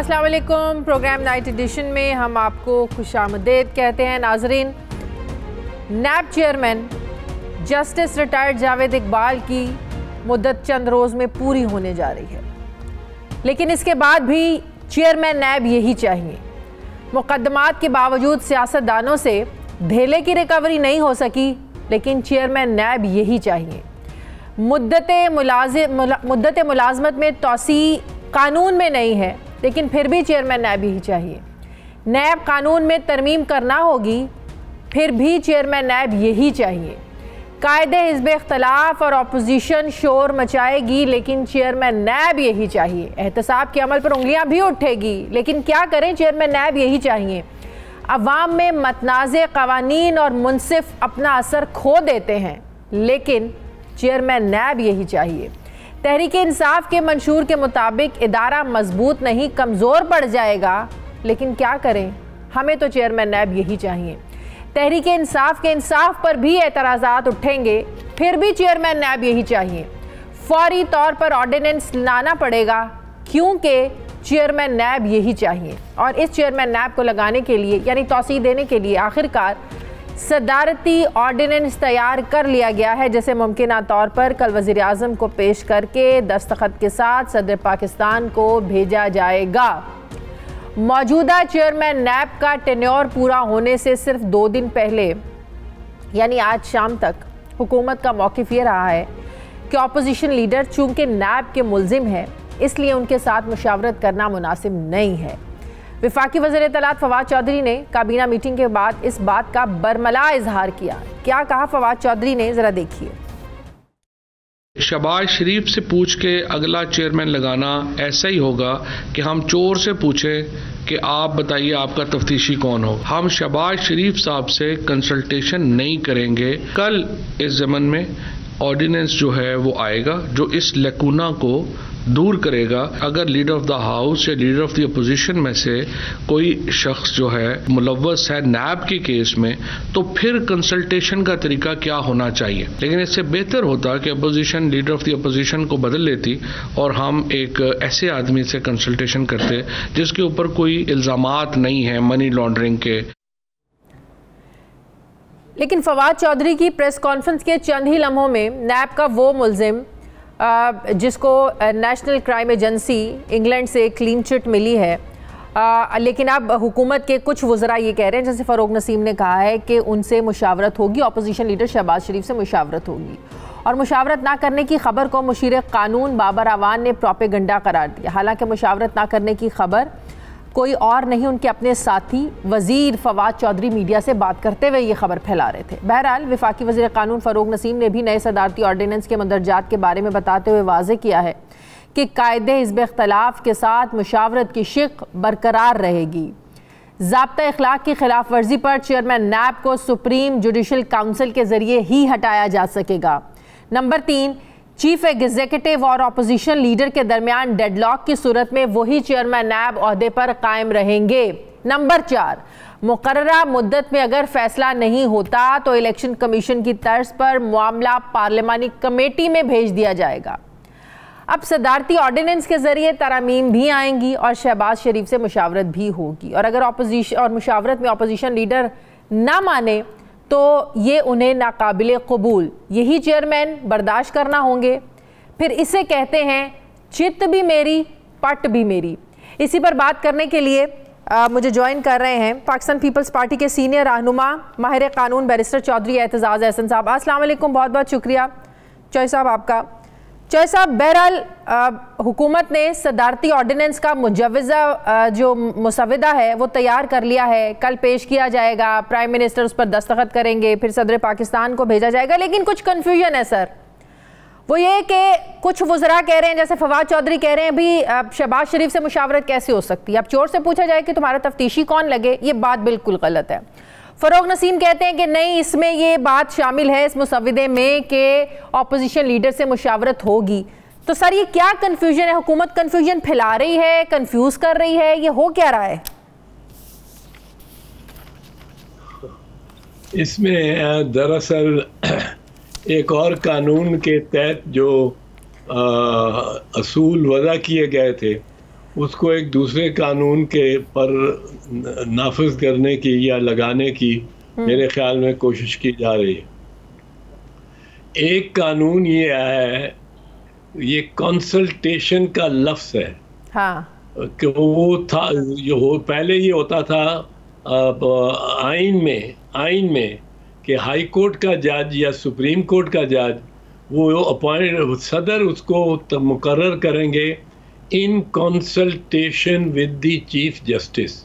अस्सलाम वालेकुम। Programme night addition में हम आपको खुशामदीद कहते हैं। नाजरीन, नैब chairman justice retired Javed Iqbal की मुद्दत चंद रोज़ में पूरी होने जा रही है, लेकिन इसके बाद भी चेयरमैन नैब यही चाहिए। मुकदमात के बावजूद सियासतदानों से धेले की रिकवरी नहीं हो सकी, लेकिन चेयरमैन नैब यही चाहिए। मुद्दत मुलाजमत में तोसी कानून में नहीं है, लेकिन फिर भी चेयरमैन नैब यही चाहिए। नैब कानून में तरमीम करना होगी, फिर भी चेयरमैन नैब यही चाहिए। कायदे हिज़्ब इख्तलाफ और अपोजिशन शोर मचाएगी, लेकिन चेयरमैन नैब यही चाहिए। एहतसाब के अमल पर उंगलियां भी उठेगी, लेकिन क्या करें, चेयरमैन नैब यही चाहिए। अवाम में मतनाज़े कवानीन और मुनसिफ अपना असर खो देते हैं, लेकिन चेयरमैन नैब यही चाहिए। तहरीक इंसाफ के मंशूर के मुताबिक इदारा मजबूत नहीं कमज़ोर पड़ जाएगा, लेकिन क्या करें, हमें तो चेयरमैन नैब यही चाहिए। तहरीक इंसाफ के इंसाफ पर भी एतराज़ात उठेंगे, फिर भी चेयरमैन नैब यही चाहिए। फौरी तौर पर ऑर्डिनेंस लाना पड़ेगा, क्योंकि चेयरमैन नैब यही चाहिए। और इस चेयरमैन नैब को लगाने के लिए, यानी तौसीह देने के लिए, आखिरकार सदारती ऑर्डिनेंस तैयार कर लिया गया है, जिसे मुमकिन तौर पर कल वज़ीर आज़म को पेश करके दस्तखत के साथ सदर पाकिस्तान को भेजा जाएगा। मौजूदा चेयरमैन नैब का टेन्योर पूरा होने से सिर्फ 2 दिन पहले, यानी आज शाम तक, हुकूमत का मौक़िफ़ ये रहा है कि अपोजिशन लीडर चूँकि नैब के मुल्ज़िम है, इसलिए उनके साथ मुशावरत करना मुनासिब नहीं है। वफाकी वज़ीर इत्तलात फवाद चौधरी ने काबीना मीटिंग के बाद इस बात का बरमला इजहार किया। क्या कहा फवाद चौधरी ने, ज़रा देखिए। शहबाज शरीफ से पूछ के अगला चेयरमैन लगाना ऐसा ही होगा कि हम चोर से पूछें कि आप बताइए आपका तफ्तीशी कौन हो। हम शहबाज शरीफ साहब से कंसल्टेशन नहीं करेंगे। कल इस ज़मन में ऑर्डिनेंस जो है वो आएगा, जो इस लकूना को दूर करेगा। अगर लीडर ऑफ द हाउस या लीडर ऑफ द अपोजिशन में से कोई शख्स जो है मुलव्वस है नैब के केस में, तो फिर कंसल्टेशन का तरीका क्या होना चाहिए। लेकिन इससे बेहतर होता कि opposition, leader of the opposition को बदल लेती और हम एक ऐसे आदमी से कंसल्टेशन करते जिसके ऊपर कोई इल्ज़ामात नहीं है मनी लॉन्ड्रिंग के। लेकिन फवाद चौधरी की प्रेस कॉन्फ्रेंस के चंद ही लम्हों में नैब का वो मुल्ज़िम जिसको नेशनल क्राइम एजेंसी इंग्लैंड से क्लीन चिट मिली है, लेकिन अब हुकूमत के कुछ वज़रा ये कह रहे हैं, जैसे फ़ारूक नसीम ने कहा है कि उनसे मुशावरत होगी, अपोजिशन लीडर शहबाज शरीफ से मुशावरत होगी। और मुशावरत ना करने की खबर को मुशीर कानून बाबर अवान ने प्रोपेगेंडा करार दिया। हालांकि मुशावरत ना करने की खबर कोई और नहीं, उनके अपने साथी वज़ीर फवाद चौधरी मीडिया से बात करते हुए ये खबर फैला रहे थे। बहरहाल वफाकी वज़ीर कानून फ़ारूक नसीम ने भी नए सदारती ऑर्डिनेंस के मंदरजात के बारे में बताते हुए वाज़ेह किया है कि कायदे हिज़्ब इख्तलाफ के साथ मुशावरत की शिक बरकरार रहेगी। ज़ाब्ता इखलाक की खिलाफ वर्जी पर चेयरमैन नैब को सुप्रीम जुडिशल काउंसिल के ज़रिए ही हटाया जा सकेगा। नंबर 3, चीफ एग्जीक्यूटिव और अपोजिशन लीडर के दरमियान डेडलॉक की सूरत में वही चेयरमैन नैब ओहदे पर कायम रहेंगे। नंबर 4, मुकर्ररा मुद्दत में अगर फैसला नहीं होता तो इलेक्शन कमीशन की तर्ज पर मामला पार्लिमानी कमेटी में भेज दिया जाएगा। अब सदारती ऑर्डिनेंस के जरिए तरामीम भी आएंगी और शहबाज शरीफ से मुशावरत भी होगी, और अगर अपोजिशन और मुशावरत में अपोजिशन लीडर ना माने तो ये उन्हें नाकाबिले कबूल यही चेयरमैन बर्दाश्त करना होंगे। फिर इसे कहते हैं चित भी मेरी पट भी मेरी। इसी पर बात करने के लिए मुझे ज्वाइन कर रहे हैं पाकिस्तान पीपल्स पार्टी के सीनियर रहनुमा माहिर कानून बैरिस्टर चौधरी एतजाज़ एहसन साहब। अस्सलाम वालेकुम, बहुत बहुत शुक्रिया चौधरी साहब आपका। चौधरी साहब, बहरहाल हुकूमत ने सदारती ऑर्डिनेंस का मुजव्वज़ा जो मुसविदा है वो तैयार कर लिया है, कल पेश किया जाएगा, प्राइम मिनिस्टर उस पर दस्तखत करेंगे, फिर सदर पाकिस्तान को भेजा जाएगा। लेकिन कुछ कन्फ्यूजन है सर, वो ये कि कुछ वज़रा कह रहे हैं, जैसे फवाद चौधरी कह रहे हैं भी शहबाज शरीफ से मुशावरत कैसे हो सकती है, अब चोर से पूछा जाए कि तुम्हारा तफ्तीशी कौन लगे, ये बात बिल्कुल गलत है। फ़ारूक नसीम कहते हैं कि नहीं, इसमें ये बात शामिल है इस मुसविदे में कि अपोजिशन लीडर से मुशावरत होगी। तो सर ये क्या कन्फ्यूजन है, हुकूमत कन्फ्यूजन फैला रही है, कन्फ्यूज कर रही है, ये हो क्या रहा है? इसमें दरअसल एक और कानून के तहत जो असूल वज़ा किए गए थे उसको एक दूसरे कानून के पर नाफिज करने की या लगाने की मेरे ख्याल में कोशिश की जा रही है। एक कानून ये है, ये कंसल्टेशन का लफ्ज़ है। हाँ। कि वो था, जो पहले ये होता था आइन में कि हाई कोर्ट का जज या सुप्रीम कोर्ट का जज वो अपॉइंट, सदर उसको मुकर्रर करेंगे in consultation with the chief justice.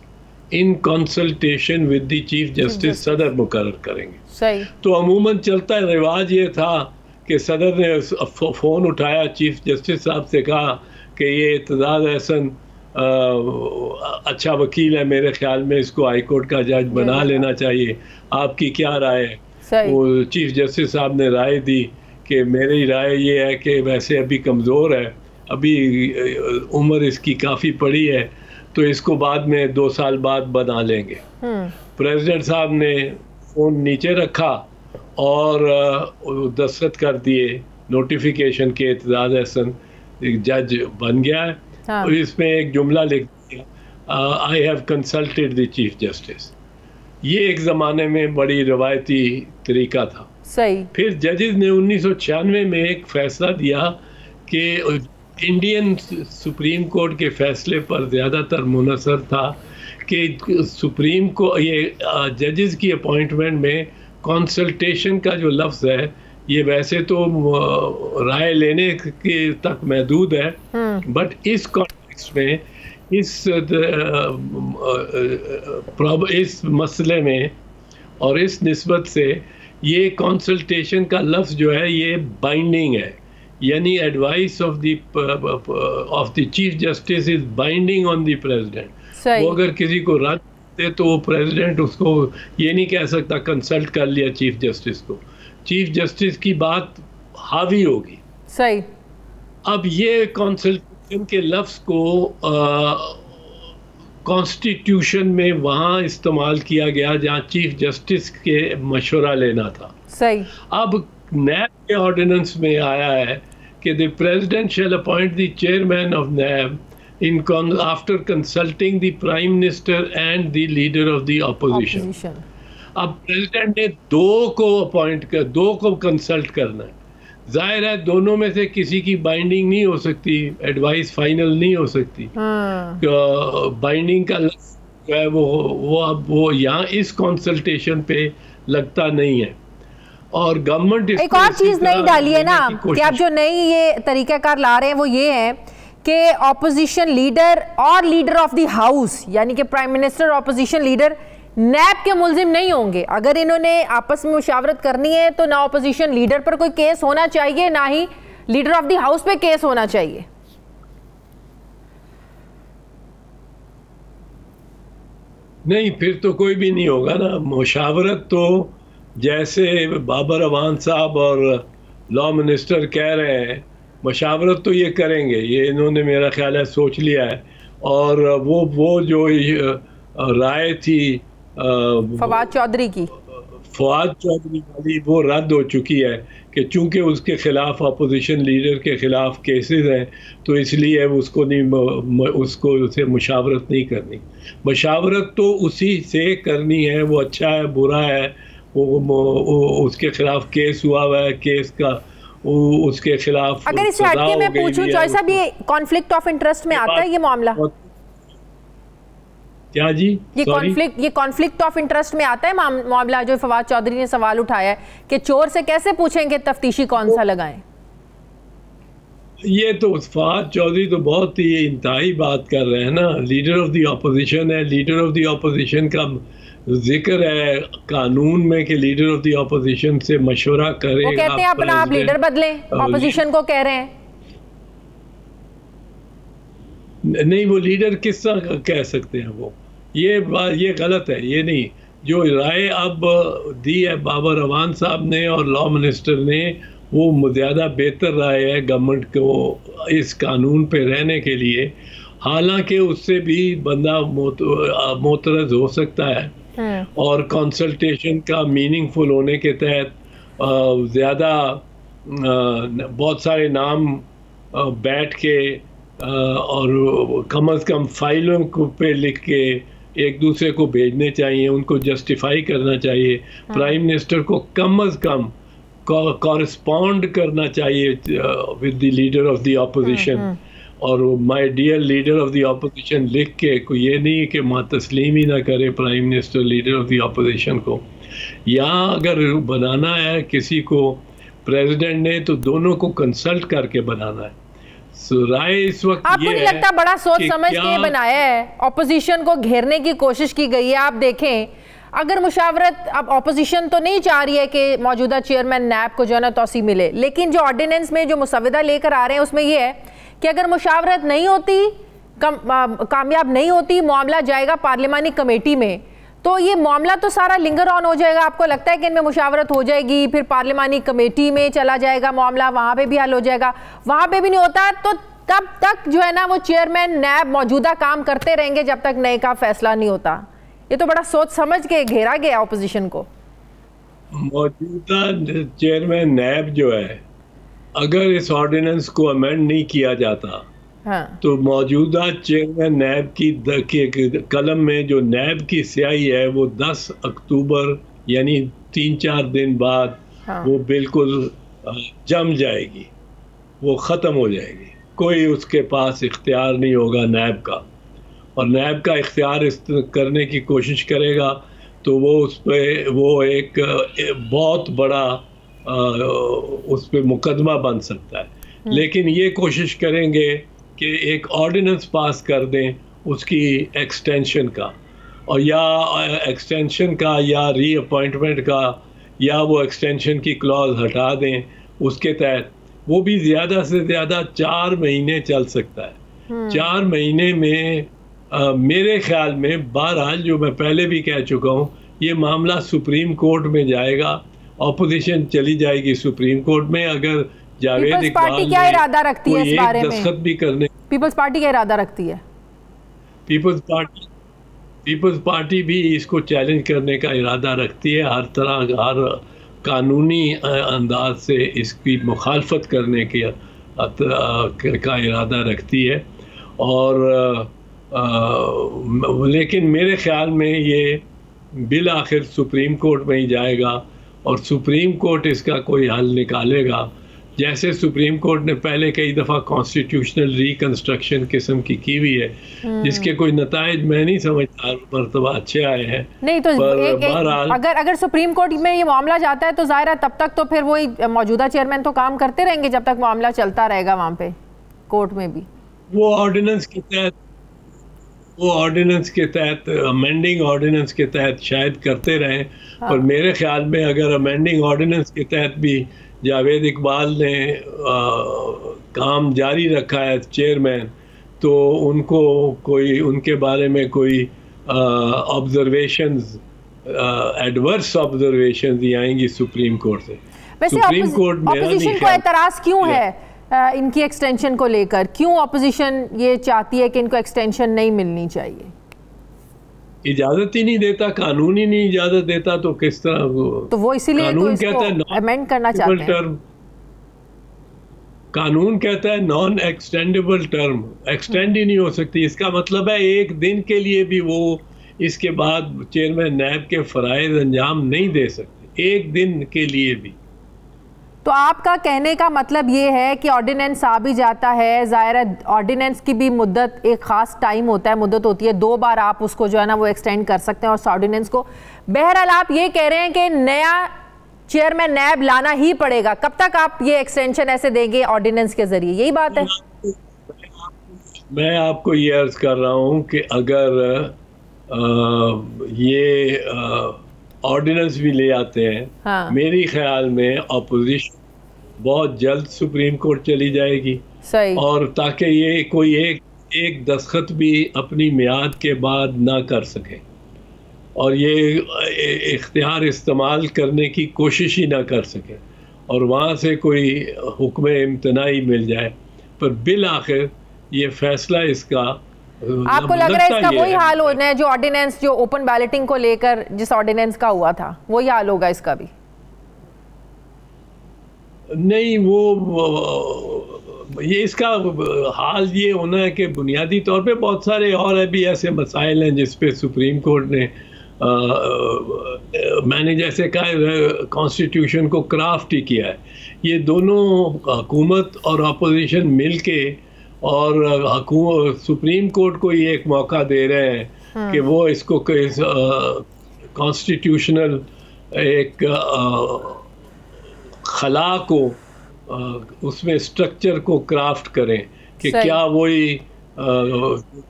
In consultation with the chief justice सदर मुकर्रर करेंगे। सही। तो अमूमन चलता रिवाज ये था कि सदर ने फ़ोन उठाया, चीफ जस्टिस साहब से कहा कि ये इत्तेज़ाज़ एहसन अच्छा वकील है, मेरे ख्याल में इसको हाई कोर्ट का जज बना लेना चाहिए, आपकी क्या राय है? वो चीफ जस्टिस साहब ने राय दी कि मेरी राय ये है कि वैसे अभी कमज़ोर है, अभी उम्र इसकी काफ़ी पड़ी है, तो इसको बाद में 2 साल बाद बना लेंगे। प्रेसिडेंट साहब ने फ़ोन नीचे रखा और दस्तखत कर दिए नोटिफिकेशन के, इत्तेज़ाज़ एहसन जज बन गया है। और इसमें एक जुमला लिख दिया, I have consulted the chief justice. ये एक ज़माने में बड़ी रवायती तरीका था। सही। फिर जजेस ने 1996 में एक फैसला दिया कि इंडियन सुप्रीम कोर्ट के फैसले पर ज़्यादातर मुनसर था कि सुप्रीम को ये जजेस की अपॉइंटमेंट में कंसल्टेशन का जो लफ्ज़ है ये वैसे तो राय लेने के तक महदूद है, बट इस कॉन्टेक्स्ट में इस मसले में और इस निस्बत से ये कंसल्टेशन का लफ्ज़ जो है ये बाइंडिंग है, यानी advice of the chief justice is binding on the president. वो अगर किसी को रद्द दे तो वो प्रेसिडेंट उसको ये नहीं कह सकता कंसल्ट कर लिया चीफ जस्टिस को, चीफ जस्टिस की बात हावी होगी। सही। अब ये कंसल्टेशन के लफ्ज़ को कॉन्स्टिट्यूशन में वहाँ इस्तेमाल किया गया जहाँ चीफ जस्टिस के मशवरा लेना था। सही। अब नैब के ऑर्डिनेंस में आया है कि the president shall appoint the chairman of NAB after consulting the prime minister and the leader of the opposition. अब प्रेसिडेंट ने 2 को कंसल्ट करना है, जाहिर है दोनों में से किसी की बाइंडिंग नहीं हो सकती, एडवाइस फाइनल नहीं हो सकती। बाइंडिंग का जो है वो यहाँ इस कंसल्टेशन पे लगता नहीं है। और गवर्नमेंट एक और चीज नहीं डाली है ना कि आप जो नई ये तरीकाकार ला रहे हैं वो ये है कि ऑपोजिशन लीडर और लीडर ऑफ द हाउस यानी कि प्राइम मिनिस्टर, ऑपोजिशन लीडर नैब के मुल्जिम नहीं होंगे। अगर इन्होंने आपस में मुशावरत करनी है तो ना ऑपोजिशन लीडर पर कोई केस होना चाहिए, ना ही लीडर ऑफ द हाउस पे केस होना चाहिए। नहीं, फिर तो कोई भी नहीं होगा ना। मुशावरत तो जैसे बाबर अवान साहब और लॉ मिनिस्टर कह रहे हैं, मुशावरत तो ये करेंगे, ये इन्होंने मेरा ख्याल है सोच लिया है। और वो जो राय थी फवाद चौधरी वाली वो रद्द हो चुकी है कि चूंकि उसके खिलाफ अपोजिशन लीडर के खिलाफ केसेस हैं तो इसलिए उसको उसे मुशावरत नहीं करनी। मुशावरत तो उसी से करनी है, वो अच्छा है बुरा है, वो उसके खिलाफ केस हुआ है, केस का उसके खिलाफ। अगर इसे हटके मैं पूछूं चॉइस साहब, ये कॉन्फ्लिक्ट ऑफ इंटरेस्ट में आता है ये मामला? क्या जी? ये कॉन्फ्लिक्ट ऑफ इंटरेस्ट में आता है मामला जो फवाद चौधरी ने सवाल उठाया है कि चोर से कैसे पूछेंगे तफ्तीशी कौन सा लगाएं? ये तो फवाद चौधरी तो बहुत ही इंतहाई बात कर रहे हैं ना। लीडर ऑफ द ऑपोजिशन है, लीडर ऑफ द ऑपोजिशन का जिक्र है कानून में कि लीडर ऑफ द ऑपोजिशन से मशवरा करेगा। वो कहते हैं अपना आप लीडर बदलें, ऑपोजिशन को कह रहे हैं। नहीं, वो लीडर किस तरह कह सकते हैं वो, ये गलत है। ये नहीं, जो राय अब दी है बाबर अवान साहब ने और लॉ मिनिस्टर ने, वो ज़्यादा बेहतर राय है गवर्नमेंट को इस कानून पे रहने के लिए। हालांकि उससे भी बंदा मोतरज़ हो सकता है और कंसल्टेशन का मीनिंगफुल होने के तहत ज़्यादा बहुत सारे नाम बैठ के और कम से कम फाइलों को पे लिख के एक दूसरे को भेजने चाहिए, उनको जस्टिफाई करना चाहिए। प्राइम मिनिस्टर को कम से कम कॉरेस्पॉन्ड करना चाहिए with the leader of the opposition, और my dear leader of the opposition लिख के, कोई ये नहीं कि मां तस्लीम ही ना करे prime minister leader of the opposition को। यहाँ अगर बनाना है किसी को प्रेसिडेंट ने, तो दोनों को कंसल्ट करके बनाना है। राय इस वक्त आपको नहीं लगता बड़ा सोच समझ के बनाया है? ऑपोजिशन को घेरने की कोशिश की गई है। आप देखें, अगर मुशावरत, अब ऑपोजिशन तो नहीं चाह रही है कि मौजूदा चेयरमैन नैब को जो है ना तौसी मिले, लेकिन जो ऑर्डिनेंस में जो मुसविदा लेकर आ रहे हैं उसमें यह है कि अगर मुशावरत नहीं होती, कामयाब नहीं होती, मामला जाएगा पार्लिमानी कमेटी में, तो ये मामला तो सारा लिंगर ऑन हो जाएगा। आपको लगता है कि इनमें मुशावरत हो जाएगी, फिर पार्लिमानी कमेटी में चला जाएगा मामला, वहां पे भी हल हो जाएगा? वहां पे भी नहीं होता तो तब तक जो है ना वो चेयरमैन नैब मौजूदा काम करते रहेंगे जब तक नए का फैसला नहीं होता। ये तो बड़ा सोच समझ के घेरा गया ऑपोजिशन को। मौजूदा चेयरमैन नैब जो है, अगर इस ऑर्डिनेंस को अमेंड नहीं किया जाता, हाँ, तो मौजूदा चेयरमैन नैब की कलम में जो नैब की स्याही है वो 10 अक्टूबर यानी 3-4 दिन बाद, हाँ, वो बिल्कुल जम जाएगी, वो ख़त्म हो जाएगी। कोई उसके पास इख्तियार नहीं होगा नैब का, और नैब का इख्तियार करने की कोशिश करेगा तो वो उस पर वो एक बहुत बड़ा उस पर मुकदमा बन सकता है। लेकिन ये कोशिश करेंगे कि एक ऑर्डिनेंस पास कर दें उसकी एक्सटेंशन का, और या एक्सटेंशन का या रीअपॉइंटमेंट का, या वो एक्सटेंशन की क्लॉज हटा दें। उसके तहत वो भी ज़्यादा से ज़्यादा 4 महीने चल सकता है। 4 महीने में मेरे ख्याल में, बहरहाल जो मैं पहले भी कह चुका हूँ, ये मामला सुप्रीम कोर्ट में जाएगा, ऑपोजिशन चली जाएगी सुप्रीम कोर्ट में। अगर जावेद इकबाल क्या इरादा रखती है इस बारे में? दस्तखत भी करने, पीपल्स पार्टी क्या इरादा रखती है? पीपल्स पार्टी भी इसको चैलेंज करने का इरादा रखती है, हर तरह, हर कानूनी अंदाज से इसकी मुखालफत करने का इरादा रखती है। और लेकिन मेरे ख्याल में ये बिल आखिर सुप्रीम कोर्ट में ही जाएगा, और सुप्रीम कोर्ट इसका कोई हल निकालेगा। जैसे सुप्रीम कोर्ट ने पहले कई दफ़ा कॉन्स्टिट्यूशनल रिकंस्ट्रक्शन किस्म की हुई है, जिसके कोई नताइज मैं नहीं समझता मरतबा अच्छे आए हैं। नहीं तो अगर सुप्रीम कोर्ट में ये मामला जाता है तो जाहिर है तब तक तो फिर वही मौजूदा चेयरमैन तो काम करते रहेंगे जब तक मामला चलता रहेगा वहाँ पे कोर्ट में भी। वो ऑर्डिनेंस के तहत अमेंडिंग ऑर्डिनेंस के तहत शायद करते रहें। हाँ। और मेरे ख्याल में अगर अमेंडिंग ऑर्डिनेंस के तहत भी जावेद इकबाल ने काम जारी रखा है चेयरमैन, तो उनको कोई उनके बारे में कोई ऑब्जर्वेशंस, एडवर्स ऑब्जर्वेशंस आएंगी सुप्रीम कोर्ट से। सुप्रीम कोर्ट ऑपोजिशन को एतराज क्यों है इनकी एक्सटेंशन को लेकर? क्यों ऑपोजिशन ये चाहती है कि इनको एक्सटेंशन नहीं मिलनी चाहिए? इजाजत ही नहीं देता, कानून ही नहीं इजाजत देता, तो किस तरह? तो वो इसीलिए कानून कहता है अमेंड करना चाहते हैं। कानून कहता है नॉन एक्सटेंडेबल टर्म, एक्सटेंड ही नहीं हो सकती। इसका मतलब है एक दिन के लिए भी वो इसके बाद चेयरमैन नैब के फराइज अंजाम नहीं दे सकते, एक दिन के लिए भी। तो आपका कहने का मतलब ये है कि ऑर्डिनेंस आ भी जाता है, ज़ाहिर है ऑर्डिनेंस की भी मुद्दत, एक ख़ास टाइम होता है, मुद्दत होती है, 2 बार आप उसको जो है ना वो एक्सटेंड कर सकते हैं और उस ऑर्डिनेंस को। बहरहाल आप ये कह रहे हैं कि नया चेयरमैन नैब लाना ही पड़ेगा। कब तक आप ये एक्सटेंशन ऐसे देंगे ऑर्डिनेंस के जरिए? यही बात है। मैं आपको ये अर्ज कर रहा हूँ कि अगर ये ऑर्डिनेंस भी ले आते हैं, हाँ, मेरी ख्याल में ऑपोजिशन बहुत जल्द सुप्रीम कोर्ट चली जाएगी। सही। और ताकि ये कोई एक दस्तखत भी अपनी मियाद के बाद ना कर सके, और ये इख्तियार इस्तेमाल करने की कोशिश ही ना कर सके, और वहाँ से कोई हुक्म इम्तनाई मिल जाए। पर बिल आखिर ये फैसला इसका, आपको लग रहा है इसका वही हाल होना है जो ऑर्डिनेंस, जो ओपन बैलेटिंग को लेकर जिस ऑर्डिनेंस का हुआ था, वही हाल होगा इसका भी? नहीं, वो ये इसका हाल ये होना है कि बुनियादी तौर पे बहुत सारे और भी ऐसे मसाइल हैं जिस पे सुप्रीम कोर्ट ने मैंने जैसे कहा कॉन्स्टिट्यूशन को क्राफ्ट ही किया है। ये दोनों हुकूमत और अपोजिशन मिलके और सुप्रीम कोर्ट को ये एक मौका दे रहे हैं कि वो इसको कॉन्स्टिट्यूशनल एक खला को उसमें स्ट्रक्चर को क्राफ्ट करें कि क्या वही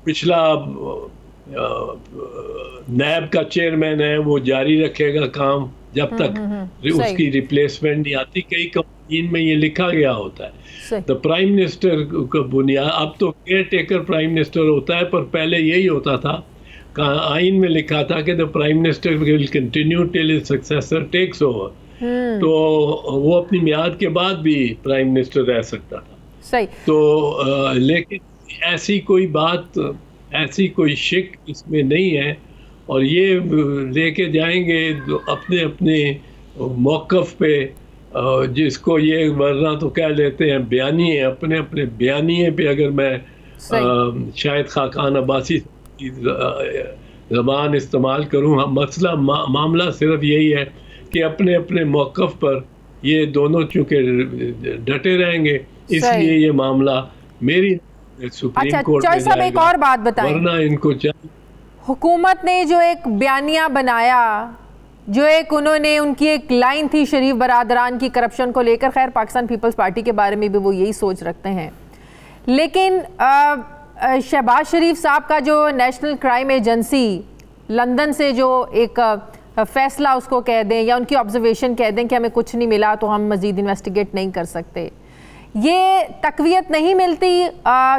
पिछला नैब का चेयरमैन है वो जारी रखेगा काम जब तक उसकी रिप्लेसमेंट नहीं आती। कई कानून में ये लिखा गया होता है। द प्राइम मिनिस्टर का बुनियाद, अब तो केयर टेकर प्राइम मिनिस्टर होता है, पर पहले यही होता था, आइन में लिखा था कि the prime minister will continue till his successor takes over. तो वो अपनी मियाद के बाद भी प्राइम मिनिस्टर रह सकता था। सही। तो लेकिन ऐसी कोई बात, ऐसी कोई शिक इसमें नहीं है और ये लेके जाएंगे अपने अपने मौक़िफ़ पे, जिसको ये वरना तो कह लेते हैं बयानिए, अपने अपने बयानिए पे अगर मैं शायद खाकान अब्बासी की ज़बान इस्तेमाल करूँ, मसला मामला सिर्फ यही है कि अपने अपने मौक़िफ़ पर ये दोनों चूँकि डटे रहेंगे, इसलिए ये मामला मेरी सुप्रीम कोर्ट में जाएगा। एक और बात बताएं, वरना इनको चाहिए, हुकूमत ने जो एक बयानिया बनाया, जो एक उन्होंने उनकी एक लाइन थी शरीफ बरादरान की करप्शन को लेकर, खैर पाकिस्तान पीपल्स पार्टी के बारे में भी वो यही सोच रखते हैं, लेकिन शहबाज शरीफ साहब का जो नेशनल क्राइम एजेंसी लंदन से जो एक फैसला उसको कह दें या उनकी ऑब्जर्वेशन कह दें कि हमें कुछ नहीं मिला तो हम मज़ीद इन्वेस्टिगेट नहीं कर सकते, ये तकवीत नहीं मिलती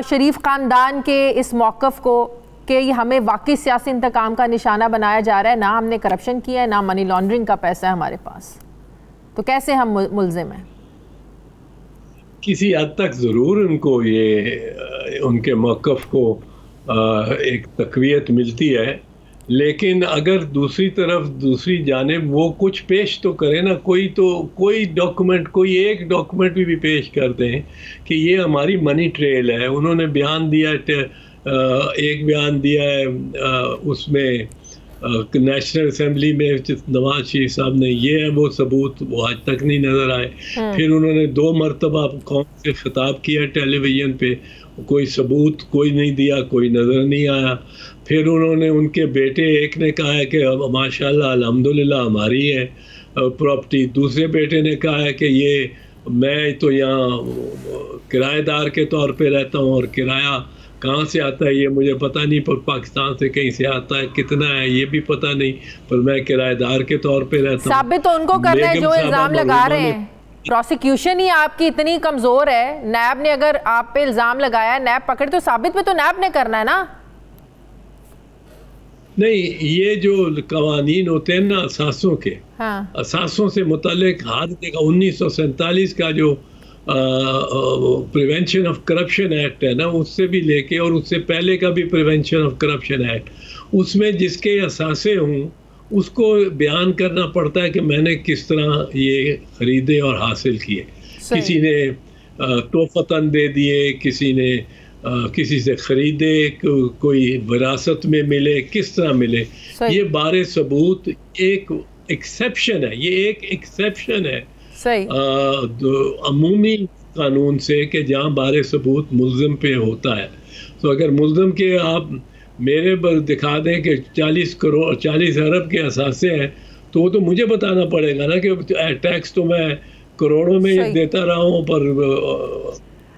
शरीफ ख़ानदान के इस मौक़िफ़ को कि ये हमें वाकई सियासी इंतकाम का निशाना बनाया जा रहा है, ना हमने करप्शन किया है, ना मनी लॉन्ड्रिंग का पैसा है हमारे पास, तो कैसे हम मुल्ज़िम हैं? किसी हद तक ज़रूर उनको ये उनके मौक़िफ़ को एक तकवीत मिलती है, लेकिन अगर दूसरी तरफ दूसरी जानिब वो कुछ पेश तो करे ना, कोई डॉक्यूमेंट, कोई एक डॉक्यूमेंट भी पेश कर दें कि ये हमारी मनी ट्रेल है। उन्होंने बयान दिया, एक बयान दिया है उसमें नेशनल असेंबली में नवाज शरीफ साहब ने, ये है वो सबूत, वो आज तक नहीं नज़र आए। फिर उन्होंने 2 मरतबा कौम से खिताब किया टेलीविज़न पे, कोई सबूत कोई नहीं दिया, कोई नज़र नहीं आया। फिर उन्होंने उनके बेटे, एक ने कहा है कि माशाल्लाह अल्हम्दुलिल्लाह हमारी है प्रॉपर्टी, दूसरे बेटे ने कहा है कि ये मैं तो यहाँ किराएदार के तौर पे रहता हूँ और किराया कहाँ से आता है ये मुझे पता नहीं, पर पाकिस्तान से कहीं से आता है, कितना है ये भी पता नहीं, पर मैं किराएदार के तौर पे रहता हूँ। साबित तो उनको करना है जो इल्ज़ाम लगा रहे हैं। प्रोसिक्यूशन ही आपकी इतनी कमज़ोर है, नैब ने अगर आप पे इल्ज़ाम लगाया, नैब पकड़े, तो साबित पे तो नैब ने करना है ना। नहीं, ये जो कवानीन होते हैं ना असासों के, हाँ। असासों से मुतालिक हाथ देखा 1947 का जो प्रिवेंशन ऑफ करप्शन एक्ट है ना, उससे भी लेके और उससे पहले का भी प्रिवेंशन ऑफ करप्शन एक्ट, उसमें जिसके असासे हों उसको बयान करना पड़ता है कि मैंने किस तरह ये ख़रीदे और हासिल किए। किसी ने तोहफ़तन दे दिए, किसी ने किसी से ख़रीदे, कोई विरासत में मिले, किस तरह मिले, ये बारे सबूत एक एक्सेप्शन है, ये एक एक्सेप्शन है अमूमी कानून से कि जहाँ बारे सबूत मुल्ज़िम पे होता है। तो अगर मुल्ज़िम के आप मेरे पर दिखा दें कि 40 अरब के असासे हैं, तो वो तो मुझे बताना पड़ेगा ना कि टैक्स तो मैं करोड़ों में देता रहा हूँ पर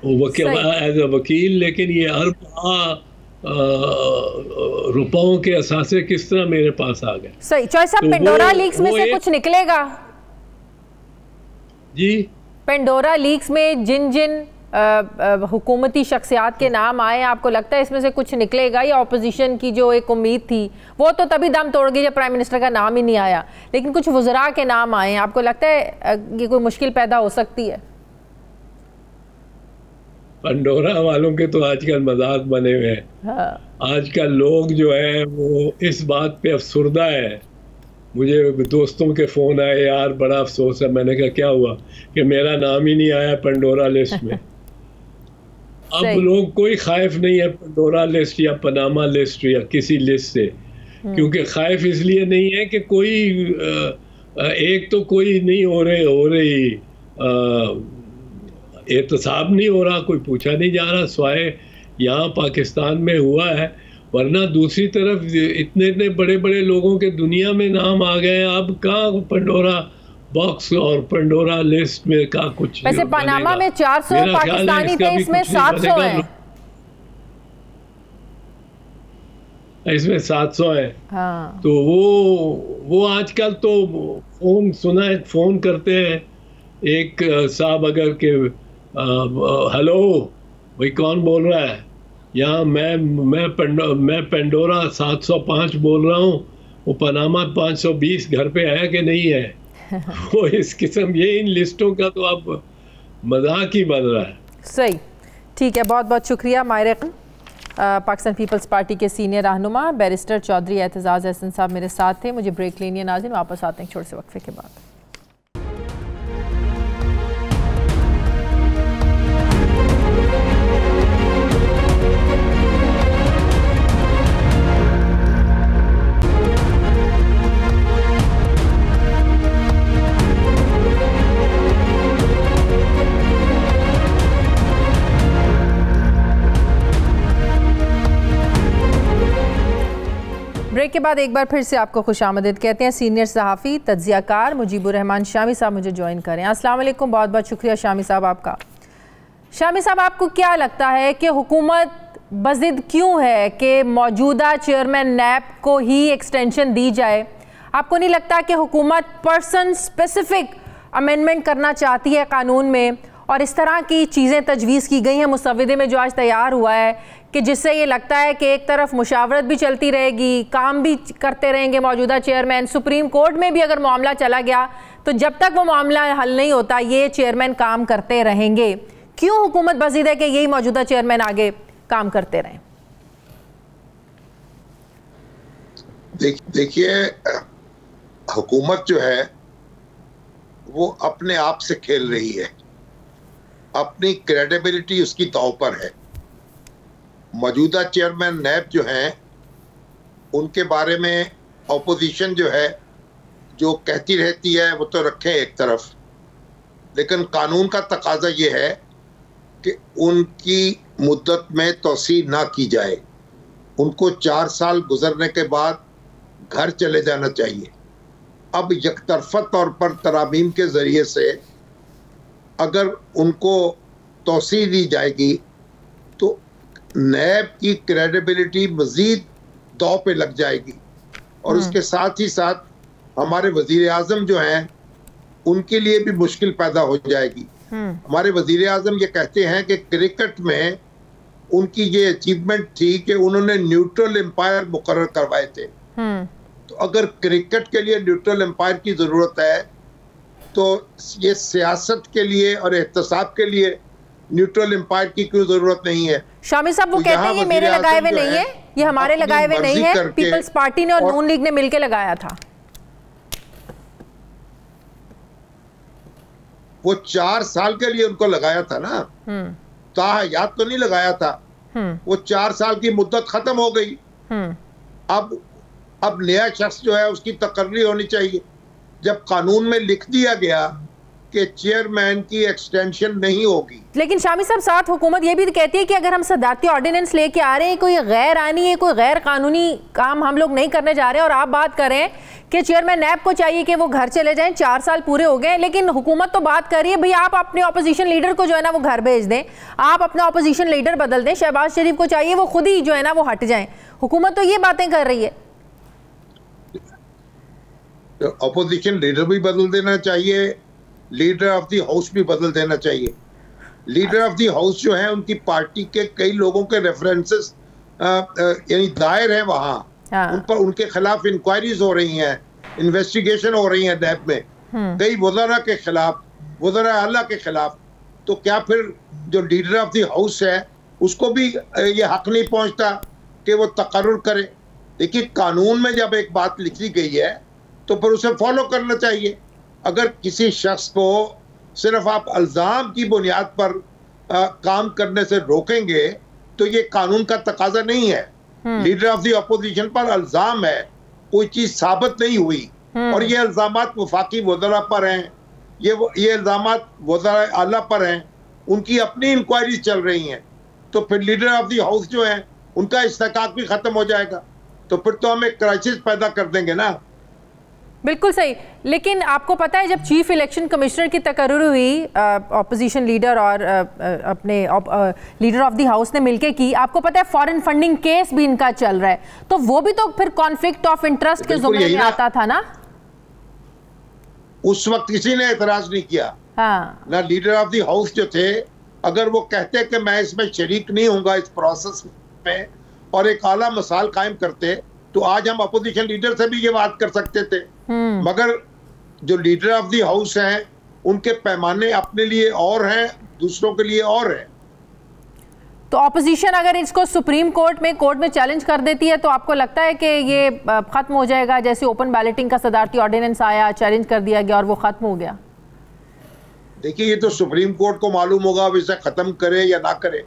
एज अ वकील, लेकिन ये अरब रुपयों के असासे किस तरह मेरे पास आ गए। सही। चॉइस साहब, पेंडोरा लीक्स में से कुछ निकलेगा जी? पेंडोरा लीक्स में जिन जिन हुकूमती शख्सियात के नाम आए, आपको लगता है इसमें से कुछ निकलेगा, या ऑपोजिशन की जो एक उम्मीद थी वो तो तभी दम तोड़ गई जब प्राइम मिनिस्टर का नाम ही नहीं आया, लेकिन कुछ वज़रा के नाम आए, आपको लगता है कि कोई मुश्किल पैदा हो सकती है? पेंडोरा वालों के तो आजकल मजाक बने हुए हैं। हाँ। आजकल लोग जो है वो इस बात पे अफसुर्दा है। मुझे दोस्तों के फ़ोन आए, यार बड़ा अफसोस है। मैंने कहा क्या हुआ? कि मेरा नाम ही नहीं आया पेंडोरा लिस्ट में। अब लोग कोई खाइफ नहीं है पंडोरा लिस्ट या पनामा लिस्ट या किसी लिस्ट से, क्योंकि खाइफ इसलिए नहीं है कि कोई एक तो कोई नहीं हो रही एहतसाब नहीं हो रहा, कोई पूछा नहीं जा रहा, स्वाय यहाँ पाकिस्तान में हुआ है। वरना दूसरी तरफ इतने इतने बड़े बड़े लोगों के दुनिया में नाम आ गए हैं, अब कहाँ पंडोरा बॉक्स और पंडोरा लिस्ट में का कुछ। वैसे पनामा में 400 पाकिस्तानी थे, इसमें 700 है। इसमें 700 है। हाँ। तो वो आजकल तो फोन सुना है, फोन करते हैं एक साहब अगर के हेलो भाई कौन बोल रहा है, यहाँ मैं पेंडोरा 705 बोल रहा हूँ, वो पनामा 520 घर पे है कि नहीं है। वो इस किस्म ये इन लिस्टों का तो अब मजाक ही बन रहा है। सही, ठीक है, बहुत बहुत शुक्रिया माहिर खान। पाकिस्तान पीपल्स पार्टी के सीनियर रहनुमा बैरिस्टर चौधरी एतजाज़ एहसन साहब मेरे साथ थे। मुझे ब्रेक लेनी है नाज़रीन, वापस आते हैं छोटे से वक्फे के बाद। ब्रेक के बाद एक बार फिर से आपको खुशामदीद कहते हैं। सीनियर सहाफ़ी तज्ज़ियाकार मुजीबुर रहमान शामी साहब मुझे ज्वाइन करें। अस्सलाम वालेकुम, बहुत बहुत शुक्रिया शामी साहब आपका। शामी साहब, आपको क्या लगता है कि हुकूमत बज़िद क्यों है कि मौजूदा चेयरमैन नैब को ही एक्सटेंशन दी जाए? आपको नहीं लगता कि हुकूमत पर्सन स्पेसिफिक अमेंडमेंट करना चाहती है कानून में, और इस तरह की चीज़ें तजवीज़ की गई हैं मुसव्वदे में जो आज तैयार हुआ है, कि जिससे ये लगता है कि एक तरफ मुशावरत भी चलती रहेगी, काम भी करते रहेंगे मौजूदा चेयरमैन, सुप्रीम कोर्ट में भी अगर मामला चला गया तो जब तक वो मामला हल नहीं होता ये चेयरमैन काम करते रहेंगे। क्यों हुकूमत बज़िद है कि यही मौजूदा चेयरमैन आगे काम करते रहें? देखिए, हुकूमत जो है वो अपने आप से खेल रही है, अपनी क्रेडिबिलिटी उसकी दांव पर है। मौजूदा चेयरमैन नैब जो हैं उनके बारे में ऑपोजिशन जो है जो कहती रहती है वो तो रखें एक तरफ, लेकिन कानून का तकाजा ये है कि उनकी मुद्दत में तोसी ना की जाए। उनको 4 साल गुजरने के बाद घर चले जाना चाहिए। अब यकतरफा तौर पर तरामीम के ज़रिए से अगर उनको तोसी दी जाएगी तो नैब की क्रेडिबिलिटी मज़ीद दांव पे लग जाएगी, और उसके साथ ही साथ हमारे वज़ीर आज़म जो हैं उनके लिए भी मुश्किल पैदा हो जाएगी। हमारे वज़ीर आज़म ये कहते हैं कि क्रिकेट में उनकी ये अचीवमेंट थी कि उन्होंने न्यूट्रल एम्पायर मुकर्रर करवाए थे। तो अगर क्रिकेट के लिए न्यूट्रल एम्पायर की ज़रूरत है तो ये सियासत के लिए और एहतसाब के लिए न्यूट्रल एम्पायर की कोई जरूरत नहीं है। शामी साहब वो कहते हैं ये मेरे लगाए हुए नहीं है, ये हमारे लगाए हुए नहीं है, पीपल्स पार्टी ने और नून लीग ने मिलकर लगाया था। वो 4 साल के लिए उनको लगाया था ना, ताहयात तो नहीं लगाया था। वो 4 साल की मुद्दत खत्म हो गई। अब नया शख्स जो है उसकी तकर्री होनी चाहिए। जब कानून में लिख दिया गया कि चेयरमैन की एक्सटेंशन नहीं होगी, लेकिन शामी साहब साथ हुकूमत ये भी कहती है कि अगर हम सदारती ऑर्डिनेंस लेके आ रहे हैं, कोई गैर आनी है, कोई गैर कानूनी काम हम लोग नहीं करने जा रहे हैं, और आप बात करें कि चेयरमैन नैब को चाहिए कि वो घर चले जाएं, 4 साल पूरे हो गए, लेकिन हुकूमत तो बात कर रही है भाई आप अपने ऑपोजिशन लीडर को जो है ना वो घर भेज दें, आप अपना ऑपोजिशन लीडर बदल दें, शहबाज शरीफ को चाहिए वो खुद ही जो है ना वो हट जाएं। हुकूमत तो ये बातें कर रही है। ऑपोजिशन लीडर भी बदल देना चाहिए, लीडर ऑफ द हाउस भी बदल देना चाहिए। लीडर ऑफ द हाउस जो है उनकी पार्टी के कई लोगों के रेफरेंसेस यानी दायर है वहाँ, उन पर उनके खिलाफ इंक्वायरीज हो रही हैं, इन्वेस्टिगेशन हो रही है नैब में कई वज़रा के खिलाफ, वज़रा आला के खिलाफ। तो क्या फिर जो लीडर ऑफ द हाउस है उसको भी ये हक नहीं पहुँचता कि वो तकर्रुर करे? देखिए, कानून में जब एक बात लिखी गई है तो फिर उसे फॉलो करना चाहिए। अगर किसी शख्स को सिर्फ आप इल्ज़ाम की बुनियाद पर काम करने से रोकेंगे तो ये कानून का तकाजा नहीं है। लीडर ऑफ द अपोजिशन पर इल्जाम है, कोई चीज साबित नहीं हुई और ये इल्जामात वफाकी वज़रा पर हैं, ये इल्जामात वज़रा आला पर हैं, उनकी अपनी इंक्वायरी चल रही हैं, तो फिर लीडर ऑफ द हाउस जो है उनका इस्तेकाक भी खत्म हो जाएगा, तो फिर तो हम एक क्राइसिस पैदा कर देंगे ना। बिल्कुल सही। लेकिन आपको पता है जब चीफ इलेक्शन कमिश्नर की तकर्रुर हुई ऑपोजिशन लीडर और अपने लीडर ऑफ द हाउस ने मिलकर की, आपको पता है फॉरेन फंडिंग केस भी इनका चल रहा है, तो वो भी तो फिर कॉन्फ्लिक्ट ऑफ इंटरेस्ट के जुमरे में आता था ना। उस वक्त किसी ने एतराज नहीं किया। हाँ। ना लीडर ऑफ द हाउस जो थे, अगर वो कहते कि मैं इसमें शरीक नहीं होऊंगा इस प्रोसेस में और एक आला मिसाल कायम करते, तो आज हम अपोजिशन लीडर से भी ये बात कर सकते थे। मगर जो लीडर ऑफ द हाउस हैं उनके पैमाने अपने लिए और हैं, दूसरों के लिए और हैं। तो ऑपोजिशन अगर इसको सुप्रीम कोर्ट में चैलेंज कर देती है तो आपको लगता है कि ये खत्म हो जाएगा, जैसे ओपन बैलेटिंग का सदारती ऑर्डिनेंस आया, चैलेंज कर दिया गया और वो खत्म हो गया? देखिए, ये तो सुप्रीम कोर्ट को मालूम होगा अब इसे खत्म करे या ना करे,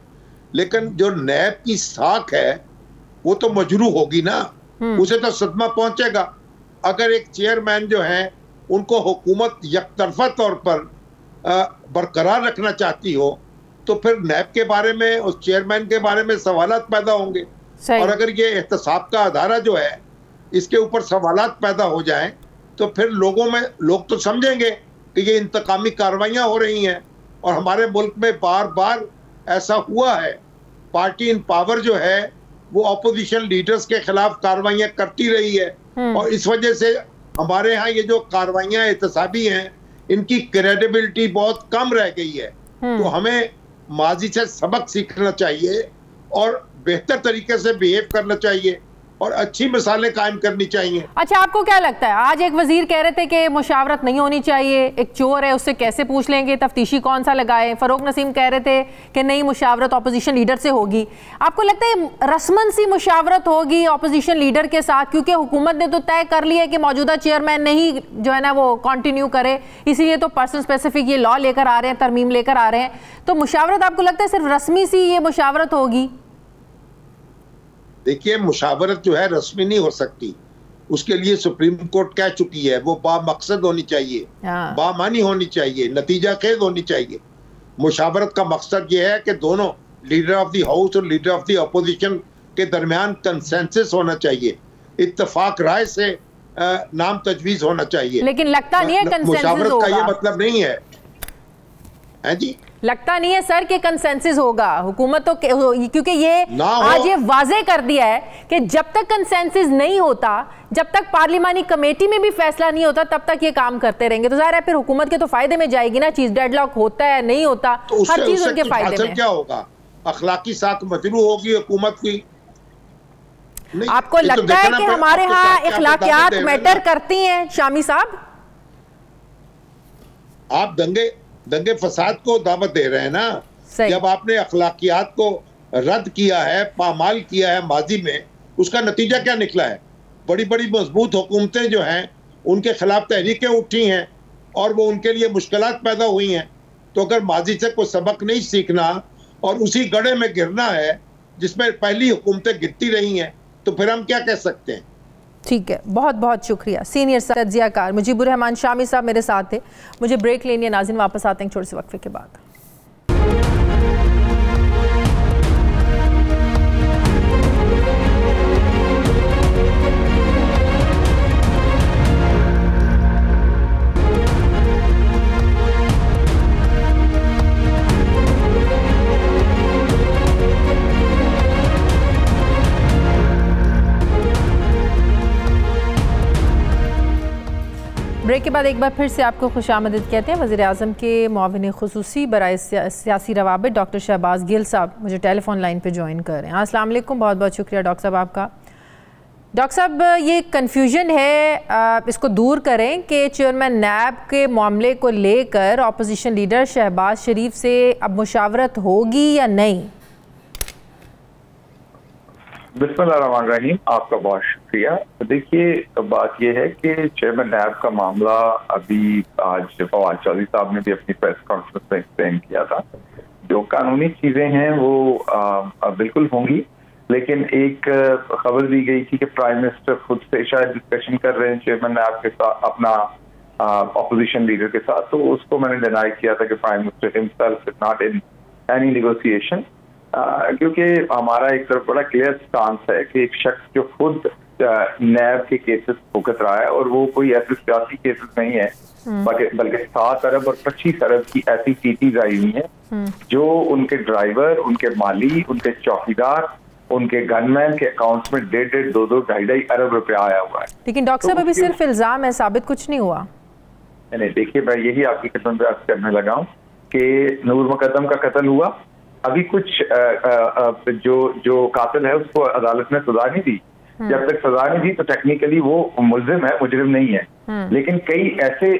लेकिन जो नैब की साख है वो तो मजरू होगी ना, उसे तो सदमा पहुंचेगा। अगर एक चेयरमैन जो है उनको हुकूमत यकतरफा तौर पर बरकरार रखना चाहती हो, तो फिर नैब के बारे में, उस चेयरमैन के बारे में सवालात पैदा होंगे। और अगर ये एहतसाब का अदारा जो है इसके ऊपर सवालात पैदा हो जाएं, तो फिर लोग तो समझेंगे कि ये इंतकामी कार्रवाइयाँ हो रही हैं। और हमारे मुल्क में बार बार ऐसा हुआ है, पार्टी इन पावर जो है वो अपोजिशन लीडर्स के खिलाफ कार्रवाइयाँ करती रही है, और इस वजह से हमारे यहाँ ये जो कार्रवाइयाँ एहतसाबी हैं इनकी क्रेडिबिलिटी बहुत कम रह गई है। तो हमें माजी से सबक सीखना चाहिए और बेहतर तरीके से बिहेव करना चाहिए और अच्छी मिसालें कायम करनी चाहिए। अच्छा, आपको क्या लगता है, आज एक वजीर कह रहे थे कि मुशावरत नहीं होनी चाहिए, एक चोर है उससे कैसे पूछ लेंगे, तफ्तीशी कौन सा लगाए। फरूक नसीम कह रहे थे कि नहीं, मुशावरत अपोजिशन लीडर से होगी। आपको लगता है रस्मन सी मुशावरत होगी अपोजिशन लीडर के साथ, क्योंकि हुकूमत ने तो तय कर लिया है कि मौजूदा चेयरमैन नहीं जो है ना वो कंटिन्यू करे, इसीलिए तो पर्सन स्पेसिफिक ये लॉ लेकर आ रहे हैं, तरमीम लेकर आ रहे हैं। तो मुशावरत आपको लगता है सिर्फ रस्मी सी ये मुशावरत होगी? देखिए, मुशावरत जो है रस्मी नहीं हो सकती, उसके लिए सुप्रीम कोर्ट कह चुकी है, वो बामकसद होनी चाहिए, बामानी होनी चाहिए, नतीजा खेज होनी चाहिए। मुशावरत का मकसद ये है कि दोनों लीडर ऑफ द हाउस और लीडर ऑफ द अपोजिशन के दरमियान कंसेंसस होना चाहिए, इत्तेफाक राय से नाम तजवीज होना चाहिए। लेकिन लगता नहीं है कंसेंसस मुशावरत होगा। का ये मतलब नहीं है जी, लगता नहीं है सर कि कंसेंसस होगा। हुकूमत तो क्योंकि ये आज ये वाजे कर दिया है कि जब तक कंसेंसस नहीं होता, जब तक पार्लिमानी कमेटी में भी फैसला नहीं होता, तब तक ये काम करते रहेंगे। तो जाहिर है फिर हुकूमत के तो फायदे में जाएगी ना चीज, डेडलॉक होता है नहीं होता, तो हर चीज उनके फायदे में। क्या होगा, अखलाकी साख मजरू होगी हुकूमत की। आपको लगता है कि हमारे यहाँ इखलाकियात मैटर करती हैं शामी साहब? आप दंगे फसाद को दावत दे रहे हैं ना। जब आपने अखलाकियात को रद्द किया है, पामाल किया है माजी में, उसका नतीजा क्या निकला है? बड़ी बड़ी मजबूत हुकूमतें जो हैं उनके खिलाफ तहरीकें उठी हैं और वो उनके लिए मुश्किलात पैदा हुई हैं। तो अगर माजी से कोई सबक नहीं सीखना और उसी गड्ढे में गिरना है जिसमें पहली हुकूमतें गिरती रही हैं, तो फिर हम क्या कह सकते हैं? ठीक है, बहुत बहुत शुक्रिया। सीनियर तज्जियाकार मुजीबुर रहमान शामी साहब मेरे साथ थे। मुझे ब्रेक लेनी है, नाज़रीन वापस आते हैं छोटे से वक्फे के बाद। ब्रेक के बाद एक बार फिर से आपको खुशामदीद कहते हैं। वज़ीर आज़म के मुआविन ख़ुसूसी बराए सियासी रवाबित डॉक्टर शहबाज गिल साहब मुझे टेलीफोन लाइन पे ज्वाइन कर रहे हैं। अस्सलाम वालेकुम, बहुत बहुत शुक्रिया डॉक्टर साहब आपका। डॉक्टर साहब, ये कन्फ्यूजन है, इसको दूर करें कि चेयरमैन नैब के मामले को लेकर अपोजिशन लीडर शहबाज शरीफ से अब मुशावरत होगी या नहीं? बिस्मिल्लाहिर्रहमानिर्रहीम, आपका बहुत शुक्रिया। देखिए, बात यह है कि चेयरमैन नैब का मामला अभी आज फवाद चौधरी साहब ने भी अपनी प्रेस कॉन्फ्रेंस में एक्सप्लेन किया था, जो कानूनी चीजें हैं वो बिल्कुल होंगी, लेकिन एक खबर दी गई थी कि प्राइम मिनिस्टर खुद से शायद डिस्कशन कर रहे हैं चेयरमैन नैब के साथ, अपना ऑपोजिशन लीडर के साथ, तो उसको मैंने डिनाई किया था कि prime minister himself is not in any negotiation, क्योंकि हमारा एक तरफ बड़ा क्लियर स्टांस है कि एक शख्स जो खुद नैब के केसेस भुगत रहा है, और वो कोई ऐसे सियासी केसेस नहीं है, बल्कि 7 अरब और 25 अरब की ऐसी सीटीज आई हुई हैं जो उनके ड्राइवर, उनके माली, उनके चौकीदार, उनके गनमैन के अकाउंट्स में 1.5, 2, 2.5 अरब रुपया आया हुआ है। लेकिन डॉक्टर साहब अभी सिर्फ इल्जाम है, साबित कुछ नहीं हुआ। नहीं, देखिए मैं यही आपकी खिदमत में अर्ज करने लगा हूँ कि नूर मुकद्दम का कत्ल हुआ, अभी कुछ जो कातिल है उसको अदालत ने सजा नहीं दी। जब तक सजा नहीं दी तो टेक्निकली वो मुल्जिम है, मुजरिम नहीं है। लेकिन कई ऐसे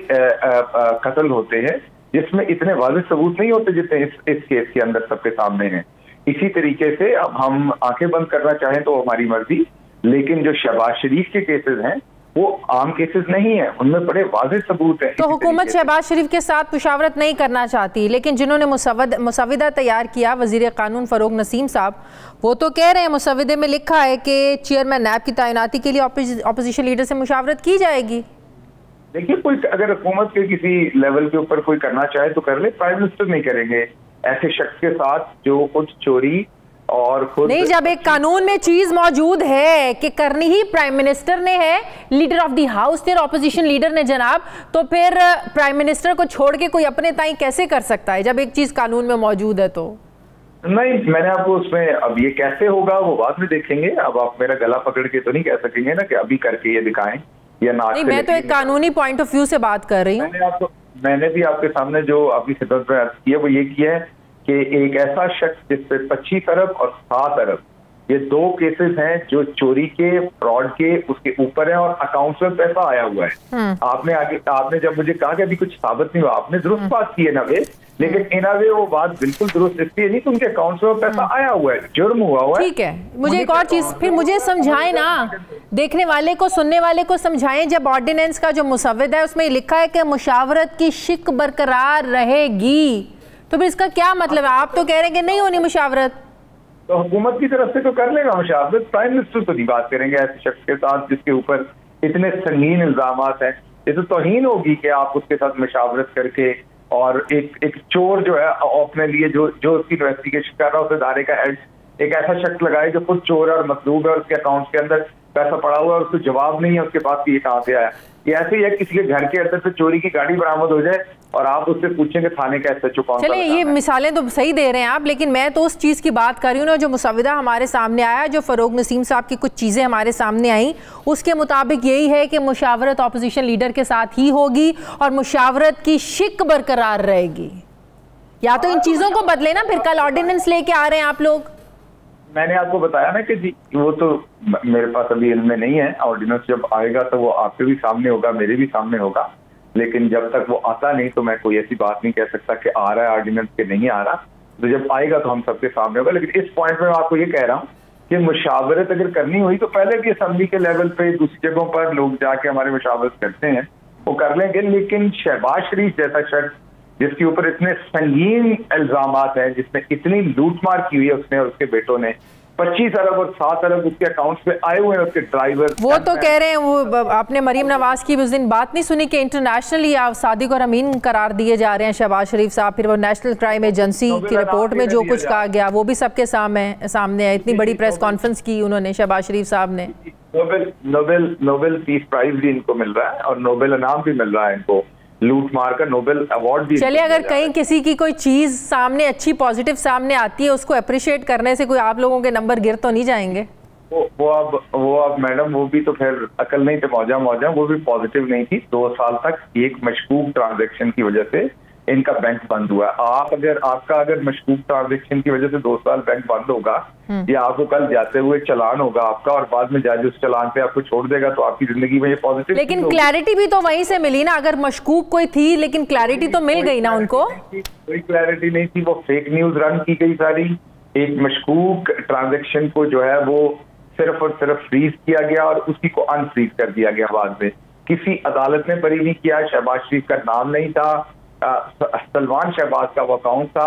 कत्ल होते हैं जिसमें इतने वाज़ेह सबूत नहीं होते जितने इस केस के अंदर सबके सामने हैं। इसी तरीके से अब हम आंखें बंद करना चाहें तो हमारी मर्जी, लेकिन जो शहबाज शरीफ के केसेस हैं वो आम केसेस नहीं है, उनमें बड़े वाज़ेह सबूत हैं। तो हुकूमत शहबाज शरीफ के साथ मुशावरत नहीं करना चाहती, लेकिन जिन्होंने मुसविदा तैयार किया वजीर कानून फरोग नसीम साहब, वो तो कह रहे हैं मुसविदे में लिखा है कि चेयरमैन नैब की तैनाती के लिए ऑपोजिशन लीडर से मुशावरत की जाएगी। देखिए, कोई अगर हुकूमत के किसी लेवल के ऊपर कोई करना चाहे तो कर ले, प्राइम मिनिस्टर नहीं करेंगे ऐसे शख्स के साथ जो खुद चोरी और खुद नहीं। जब एक कानून में चीज मौजूद है कि करनी ही प्राइम मिनिस्टर ने है, लीडर ऑफ द हाउस थे ऑपोजिशन लीडर ने जनाब, तो फिर प्राइम मिनिस्टर को छोड़ के कोई अपने ताई कैसे कर सकता है जब एक चीज कानून में मौजूद है? तो नहीं, मैंने आपको उसमें अब ये कैसे होगा वो बाद में देखेंगे। अब आप मेरा गला पकड़ के तो नहीं कह सकेंगे ना कि अभी करके ये दिखाएं या ना। नहीं, मैं तो एक कानूनी पॉइंट ऑफ व्यू से बात कर रही हूँ। मैंने भी आपके सामने जो आपकी खिदमत में अर्ज किया वो ये किया है कि एक ऐसा शख्स जिसपे 25 अरब और 7 अरब ये 2 केसेस हैं जो चोरी के, फ्रॉड के उसके ऊपर है, और अकाउंट में पैसा आया हुआ है। आपने जब मुझे कहा कि अभी कुछ साबित नहीं हुआ, आपने दुरुस्त बात की है ना वे, लेकिन इन वे वो बात बिल्कुल दुरुस्त इसलिए नहीं कि उनके अकाउंट में पैसा आया हुआ है, जुर्म हुआ हुआ है। ठीक है, मुझे एक और चीज फिर मुझे समझाएं ना, देखने वाले को, सुनने वाले को समझाएं। जब ऑर्डिनेंस का जो मुसविदा है उसमें लिखा है कि मुशावरत की शिक बरकरार रहेगी, तो फिर इसका क्या मतलब है? आप तो कह रहे हैं कि नहीं होनी मुशावरत, तो हुकूमत की तरफ से तो कर लेगा मुशावरत, प्राइम मिनिस्टर तो नहीं बात करेंगे ऐसे शख्स के साथ जिसके ऊपर इतने संगीन इल्जामात हैं। ये तो तौहीन होगी कि आप उसके साथ मुशावरत करके, और एक चोर जो है अपने लिए जो उसकी इन्वेस्टिगेशन कर रहा है उसे दायरे का हेड एक ऐसा शख्स लगाए जो खुद चोर है और मतलूब है, उसके अकाउंट के अंदर पैसा पड़ा हुआ है, उसको जवाब नहीं है उसके पास कि ये कहाँ से आया। ये ऐसे ही है किसी के घर के अंदर से चोरी की गाड़ी बरामद हो जाए और आप उससे पूछेंगे थाने का एसएचओ कौन सा। चलिए, ये मिसालें तो सही दे रहे हैं आप, लेकिन मैं तो उस चीज़ की बात कर रही हूँ ना जो मुसविदा हमारे सामने आया, जो फरोग नसीम साहब की कुछ चीज़ें हमारे सामने आई, उसके मुताबिक यही है कि मुशावरत ऑपोजिशन लीडर के साथ ही होगी और मुशावरत की शिक बरकरार रहेगी। या तो इन चीज़ों को बदले ना, फिर कल ऑर्डिनेंस लेके आ रहे हैं आप लोग। मैंने आपको बताया ना कि जी वो तो मेरे पास अभी इल्म में नहीं है, ऑर्डिनेंस जब आएगा तो वो आपके भी सामने होगा, मेरे भी सामने होगा, लेकिन जब तक वो आता नहीं तो मैं कोई ऐसी बात नहीं कह सकता कि आ रहा है ऑर्डिनेंस के नहीं आ रहा। तो जब आएगा तो हम सबके सामने होगा। लेकिन इस पॉइंट में मैं आपको ये कह रहा हूँ कि मुशावरत अगर करनी हुई तो पहले भी असम्बली के लेवल पे दूसरी जगहों पर लोग जाके हमारे मुशावरत करते हैं, वो कर लेंगे। लेकिन शहबाज शरीफ जैसा शख्स जिसके ऊपर इतने संगीन इल्जामात हैं, जिसने इतनी लूटमार की हुई है उसने और उसके बेटों ने, 25 अरब और 7 अरब उसके अकाउंट्स में आए हुए हैं, उसके ड्राइवर। वो तो कह रहे हैं, वो आपने मरीम नवाज की उस दिन बात नहीं सुनी कि इंटरनेशनली सादिक और अमीन करार दिए जा रहे हैं शहबाज शरीफ साहब। फिर वो नेशनल क्राइम एजेंसी की रिपोर्ट में जो कुछ कहा गया वो भी सबके सामने है। इतनी बड़ी प्रेस कॉन्फ्रेंस की उन्होंने शहबाज शरीफ साहब ने। नोबेल पीस प्राइज भी इनको मिल रहा है और नोबेल इनाम भी मिल रहा है इनको, लूट मार का नोबेल अवार्ड भी। चलिए, अगर कहीं किसी की कोई चीज सामने अच्छी पॉजिटिव सामने आती है, उसको अप्रिशिएट करने से कोई आप लोगों के नंबर गिर तो नहीं जाएंगे? वो अब मैडम वो भी तो फिर अकल नहीं थे मौजा, वो भी पॉजिटिव नहीं थी। 2 साल तक एक मशकूक ट्रांजैक्शन की वजह से इनका बैंक बंद हुआ। आपका अगर मशकूक ट्रांजैक्शन की वजह से 2 साल बैंक बंद होगा, या आपको कल जाते हुए चालान होगा आपका और बाद में जज उस चालान पे आपको छोड़ देगा, तो आपकी जिंदगी में ये पॉजिटिव। लेकिन क्लैरिटी भी तो वहीं से मिली ना, अगर मशकूक कोई थी लेकिन क्लैरिटी तो मिल गई ना उनको। कोई क्लैरिटी नहीं थी, वो फेक न्यूज रन की गई सारी। एक मशकूक ट्रांजेक्शन को जो है वो सिर्फ और सिर्फ फ्रीज किया गया और उसी को अनफ्रीज कर दिया गया बाद में। किसी अदालत ने बरी नहीं किया, शहबाज शरीफ का नाम नहीं था, सलमान शहबाज का वो अकाउंट था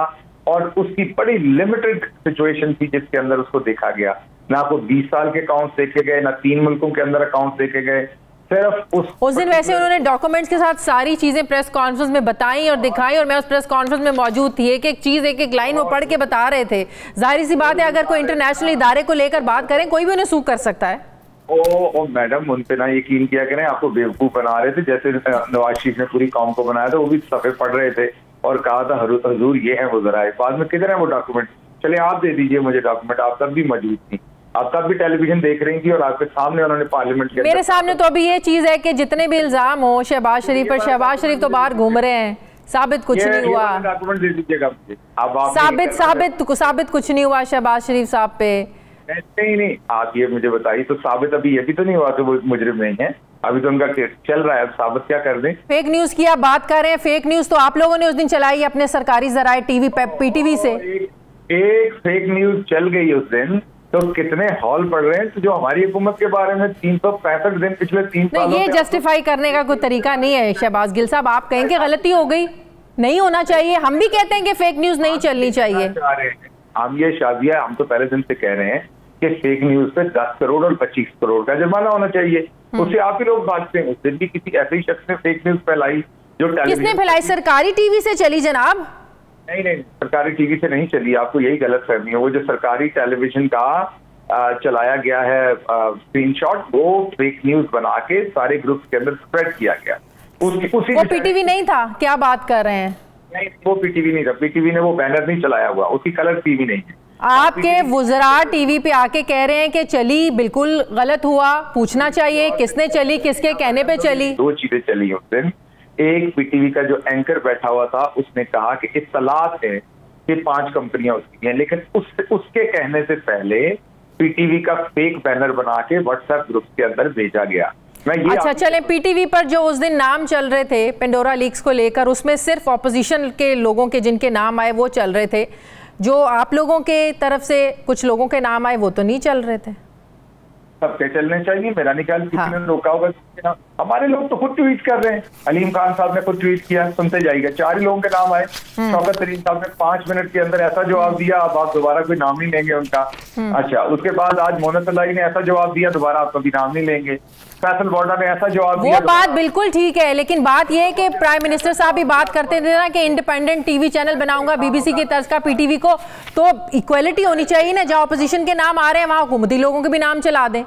और उसकी बड़ी लिमिटेड सिचुएशन थी जिसके अंदर उसको देखा गया। ना आपको 20 साल के अकाउंट्स देखे गए, ना 3 मुल्कों के अंदर अकाउंट्स देखे गए, सिर्फ उस दिन वैसे उन्होंने डॉक्यूमेंट्स के साथ सारी चीजें प्रेस कॉन्फ्रेंस में बताई और दिखाई, और मैं उस प्रेस कॉन्फ्रेंस में मौजूद थी। एक एक चीज, एक एक लाइन वो पढ़ के बता रहे थे। जाहिर सी बात है, अगर कोई इंटरनेशनल इदारे को लेकर बात करें, कोई भी उन्हें सू कर सकता है। ओ मैडम, उन पे ना यकीन किया करें, आपको बेवकूफ बना रहे थे। जैसे नवाज शरीफ ने पूरी कौम को बनाया था, वो भी सफे पढ़ रहे थे और कहा था हजूर ये है वो जरा। बाद में किधर है वो डॉक्यूमेंट? चले आप दे दीजिए मुझे डॉक्यूमेंट। आप तब भी मौजूद थी, आप तब भी टेलीविजन देख रही थी और आपके सामने उन्होंने पार्लियामेंट के मेरे सामने तो अभी ये चीज है कि जितने भी इल्जाम हो शहबाज शरीफ पर, शहबाज शरीफ तो बार घूम रहे हैं, साबित कुछ नहीं हुआ। डॉक्यूमेंट दे दीजिएगा मुझे। साबित कुछ नहीं हुआ शहबाज शरीफ साहब पे। नहीं, आप ये मुझे बताइए, तो साबित अभी ये भी तो नहीं हुआ कि वो मुजरिम नहीं है। अभी तो उनका केस चल रहा है, अब साबित क्या कर दें? फेक न्यूज की आप बात कर रहे हैं। फेक न्यूज तो आप लोगों ने उस दिन चलाई अपने सरकारी जराए टीवी पे, पीटीवी से। एक फेक न्यूज चल गई उस दिन, तो कितने हॉल पड़ रहे हैं तो जो हमारी हुकूमत के बारे में 365 दिन पिछले 3 सालों ये जस्टिफाई करने का कोई तरीका नहीं है शहबाज गिल साहब। आप कहेंगे गलती हो गई, नहीं होना चाहिए। हम भी कहते हैं कि फेक न्यूज नहीं चलनी चाहिए। हम ये शादिया, हम तो पहले दिन से कह रहे हैं कि फेक न्यूज पे 10 करोड़ और 25 करोड़ का जुर्माना होना चाहिए। उससे आप ही लोग भागते हैं। उस दिन भी किसी ऐसे ही शख्स ने फेक न्यूज फैलाई जो किसने फैलाई? सरकारी टीवी से चली जनाब? नहीं, सरकारी टीवी से नहीं चली। आपको यही गलत फहमी है। वो जो सरकारी टेलीविजन का चलाया गया है स्क्रीनशॉट, वो फेक न्यूज बना के सारे ग्रुप्स के अंदर स्प्रेड किया गया। वो पीटीवी नहीं था? क्या बात कर रहे हैं? नहीं, वो पीटीवी नहीं था। पीटीवी ने वो बैनर नहीं चलाया हुआ, उसकी कलर टीवी नहीं है। आपके वुज़रा टीवी पे आके कह रहे हैं कि चली, बिल्कुल गलत हुआ। पूछना चाहिए किसने चली, किसके कहने पे चली। 2 चीजें चली उस दिन। एक, पीटीवी का जो एंकर बैठा हुआ था उसने कहा कि इत्तलात है कि 5 कंपनियां उसकी हैं, लेकिन उसके कहने से पहले पीटीवी का फेक बैनर बना के व्हाट्सएप ग्रुप के अंदर भेजा गया। अच्छा, चलें, पीटीवी पर जो उस दिन नाम चल रहे थे पेंडोरा लीक्स को लेकर, उसमें सिर्फ ऑपोजिशन के लोगों के जिनके नाम आए वो चल रहे थे। जो आप लोगों के तरफ से कुछ लोगों के नाम आए वो तो नहीं चल रहे थे। सबके चलने चाहिए, मेरा निकाल किसी ने रोका होगा। हमारे लोग तो खुद ट्वीट कर रहे हैं। अलीम खान साहब ने खुद ट्वीट किया, सुनते जाइएगा। 4 ही लोगों के नाम आए। शौकत तरीन साहब ने 5 मिनट के अंदर ऐसा जवाब दिया, अब आप दोबारा कोई नाम नहीं लेंगे उनका। अच्छा, उसके बाद आज मोहम्मद अल्लाही ने ऐसा जवाब दिया, दोबारा आप कभी नाम नहीं लेंगे। फैसल बोडा ने ऐसा जवाब दिया। वो बात बिल्कुल ठीक है, लेकिन बात यह है कि प्राइम मिनिस्टर साहब भी बात करते थे ना कि इंडिपेंडेंट टीवी चैनल बनाऊंगा बीबीसी की तर्ज का पीटीवी को। तो इक्वलिटी होनी चाहिए ना, जहां ऑपोजिशन के नाम आ रहे हैं वहां हुकूमती लोगों के भी नाम चला दें।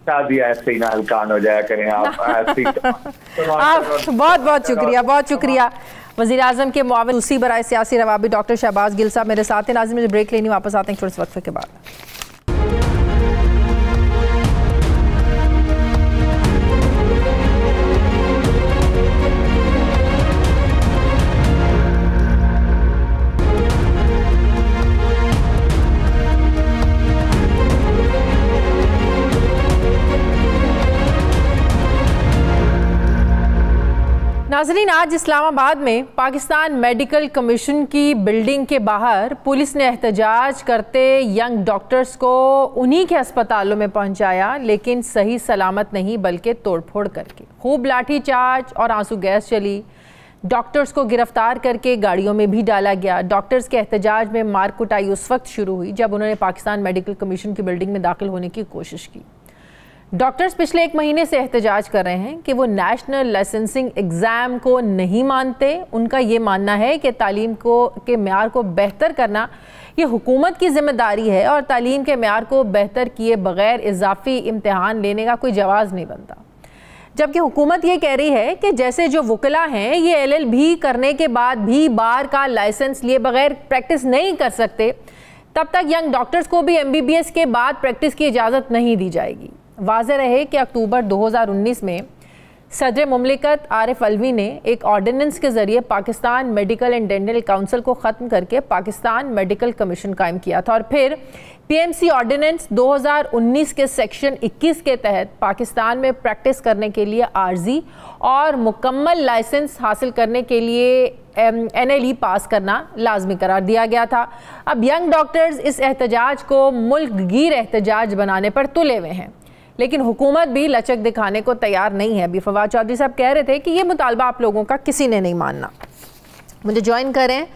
शादी ऐसे ही ना हल्कान हो जाया करें आप। आप बहुत बहुत शुक्रिया, बहुत शुक्रिया। वज़ीर आज़म के मुआविन दूसरी बराए सियासी रवाबी डॉक्टर शहबाज गिल साहब मेरे साथ हैं। नाज़रीन, मुझे ब्रेक लेनी, वापस आते हैं छोटे से वक्फे के बाद। नाज़रीन, आज इस्लामाबाद में पाकिस्तान मेडिकल कमीशन की बिल्डिंग के बाहर पुलिस ने एहतजाज करते यंग डॉक्टर्स को उन्हीं के अस्पतालों में पहुंचाया, लेकिन सही सलामत नहीं बल्कि तोड़फोड़ करके। खूब लाठीचार्ज और आंसू गैस चली। डॉक्टर्स को गिरफ्तार करके गाड़ियों में भी डाला गया। डॉक्टर्स के एहतजाज में मार कुटाई उस वक्त शुरू हुई जब उन्होंने पाकिस्तान मेडिकल कमीशन की बिल्डिंग में दाखिल होने की कोशिश की। डॉक्टर्स पिछले 1 महीने से एहतजाज कर रहे हैं कि वो नेशनल लाइसेंसिंग एग्ज़ाम को नहीं मानते। उनका ये मानना है कि तालीम के मेयार को बेहतर करना ये हुकूमत की जिम्मेदारी है और तालीम के मेयार को बेहतर किए बगैर इजाफी इम्तिहान लेने का कोई जवाज़ नहीं बनता। जबकि हुकूमत ये कह रही है कि जैसे जो वकला हैं ये LLB करने के बाद भी बार का लाइसेंस लिए बगैर प्रैक्टिस नहीं कर सकते, तब तक यंग डॉक्टर्स को भी MBBS के बाद प्रैक्टिस की इजाज़त नहीं दी जाएगी। वाज़ेह रहे कि अक्टूबर 2019 में सदर मुमलिकत आरिफ अलवी ने एक ऑर्डिनेंस के ज़रिए Pakistan medical and dental council को ख़त्म करके पाकिस्तान मेडिकल कमीशन कायम किया था और फिर PMC ऑर्डिनेंस 2019 के सेक्शन 21 के तहत पाकिस्तान में प्रैक्टिस करने के लिए आर्जी और मुकम्मल लाइसेंस हासिल करने के लिए NLE पास करना लाजमी करार दिया गया था। अब यंग डॉक्टर्स इस एहतजाज को मुल्क गिर एहतजाज बनाने पर तुले हुए हैं, लेकिन हुकूमत भी लचक दिखाने को तैयार नहीं है। अभी फवाद चौधरी साहब कह रहे थे कि ये मुतालबा आप लोगों का किसी ने नहीं मानना। मुझे ज्वाइन करें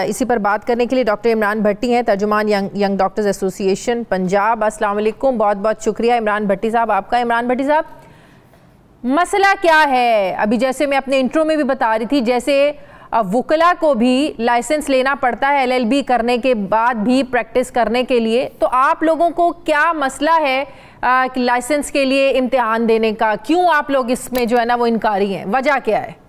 इसी पर बात करने के लिए डॉक्टर इमरान भट्टी हैं, तर्जुमान यंग डॉक्टर्स एसोसिएशन पंजाब। अस्सलाम वालेकुम, बहुत बहुत शुक्रिया इमरान भट्टी साहब आपका। इमरान भट्टी साहब, मसला क्या है? अभी जैसे मैं अपने इंट्रो में भी बता रही थी, जैसे वुकला को भी लाइसेंस लेना पड़ता है LLB करने के बाद भी प्रैक्टिस करने के लिए, तो आप लोगों को क्या मसला है लाइसेंस के लिए इम्तिहान देने का? क्यों आप लोग इसमें जो है ना वो इनकारी हैं? वजह क्या है?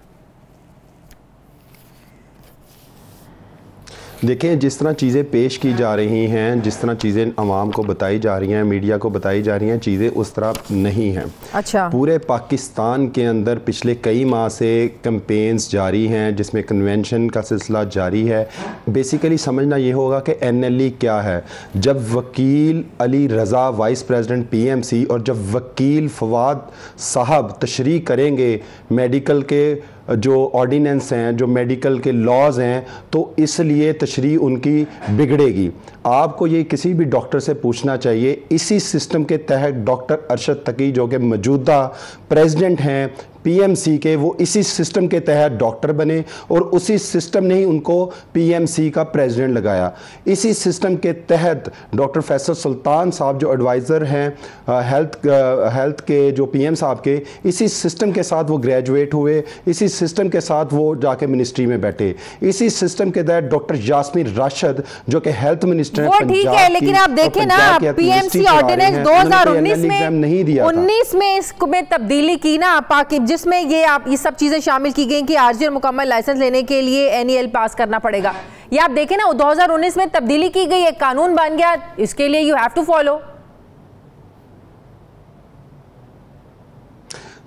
देखें, जिस तरह चीज़ें पेश की जा रही हैं, जिस तरह चीज़ें आवाम को बताई जा रही हैं, मीडिया को बताई जा रही हैं, चीज़ें उस तरह नहीं हैं। अच्छा। पूरे पाकिस्तान के अंदर पिछले कई माह से कैंपेन्स जारी हैं, जिसमें कन्वेंशन का सिलसिला जारी है। बेसिकली समझना ये होगा कि NLE क्या है। जब वकील Ali Raza vice president PMC और जब वकील फवाद साहब तशरीह करेंगे मेडिकल के जो ऑर्डिनेंस हैं, जो मेडिकल के लॉज हैं, तो इसलिए तशरीह उनकी बिगड़ेगी। आपको ये किसी भी डॉक्टर से पूछना चाहिए। इसी सिस्टम के तहत डॉक्टर अरशद तकी जो कि मौजूदा प्रेसिडेंट हैं PMC के, वो इसी सिस्टम के तहत डॉक्टर बने और उसी सिस्टम ने ही उनको PMC का प्रेसिडेंट लगाया। इसी सिस्टम के तहत डॉक्टर फैसल सुल्तान साहब जो एडवाइज़र हैं हेल्थ के जो PM साहब के, इसी सिस्टम के साथ वो ग्रेजुएट हुए, इसी सिस्टम के साथ वो जाके मिनिस्ट्री में बैठे। इसी सिस्टम के तहत डॉक्टर यास्मीन राशिद जो कि हेल्थ मिनिस्टर वो ठीक है, लेकिन आप देखें ना PMC ऑर्डिनेंस 2019 में नहीं दिया, 19 में इसमें तब्दीली की ना, जिसमें ये सब चीजें शामिल की गई कि आरजी और मुकम्मल लाइसेंस लेने के लिए NEL पास करना पड़ेगा। ये आप देखें ना, 2019 में तब्दीली की गई, एक कानून बन गया, इसके लिए यू हैव टू फॉलो।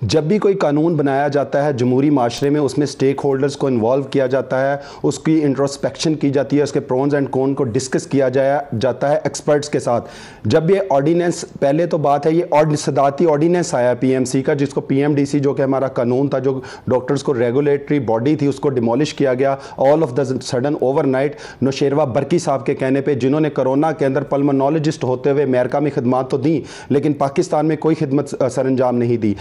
जब भी कोई कानून बनाया जाता है जमहूरी माशरे में, उसमें स्टेक होल्डर्स को इन्वॉल्व किया जाता है, उसकी इंट्रोस्पेक्शन की जाती है, उसके प्रोन्स एंड कॉन को डिस्कस किया जाता है एक्सपर्ट्स के साथ। जब ये ऑर्डिनेंस, पहले तो बात है ये सदाती ऑर्डिनेंस आया PMC का, जिसको PMDC जो कि हमारा कानून था, जो डॉक्टर्स को रेगुलेटरी बॉडी थी, उसको डिमोलिश किया गया all of the sudden overnight. Nausherwan Barki साहब के कहने पर, जिन्होंने कोरोना के अंदर पल्मोनोलॉजिस्ट होते हुए अमेरिका में खिदमत तो दी, लेकिन पाकिस्तान में कोई खिदमत सरंजाम नहीं दी।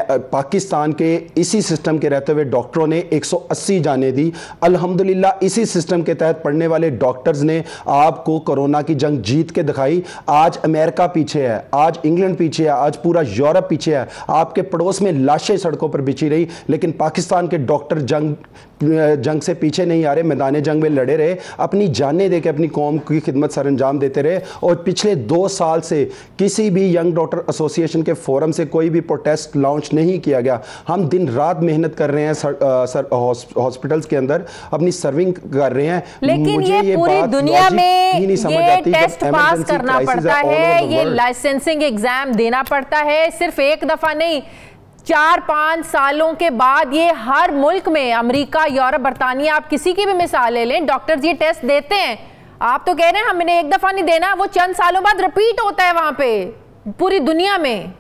पाकिस्तान के इसी सिस्टम के रहते हुए डॉक्टरों ने 180 जानें दी। अल्हम्दुलिल्लाह इसी सिस्टम के तहत पढ़ने वाले डॉक्टर्स ने आपको कोरोना की जंग जीत के दिखाई। आज अमेरिका पीछे है, आज इंग्लैंड पीछे है, आज पूरा यूरोप पीछे है। आपके पड़ोस में लाशें सड़कों पर बिछी रही, लेकिन पाकिस्तान के डॉक्टर जंग से पीछे नहीं आ रहे, मैदान जंग में लड़े रहे, अपनी जानें देके अपनी कौम की खिदमत सरंजाम देते रहे। और पिछले 2 साल से किसी भी यंग डॉक्टर एसोसिएशन के फोरम से कोई भी प्रोटेस्ट लॉन्च नहीं किया गया। हम दिन रात मेहनत कर रहे हैं हॉस्पिटल्स के अंदर, अपनी सर्विंग कर रहे हैं। लेकिन ये पूरी दुनिया में ये टेस्ट पास करना पड़ता है, ये लाइसेंसिंग एग्जाम देना पड़ता है, सिर्फ एक दफा नहीं, 4-5 सालों के बाद ये हर मुल्क में, अमेरिका, यूरोप, बरतानिया, आप किसी की भी मिसाल ले लें, डॉक्टर्स ये टेस्ट देते हैं। आप तो कह रहे हैं हमने एक दफा नहीं देना, वो चंद सालों बाद रिपीट होता है वहां पे पूरी दुनिया में।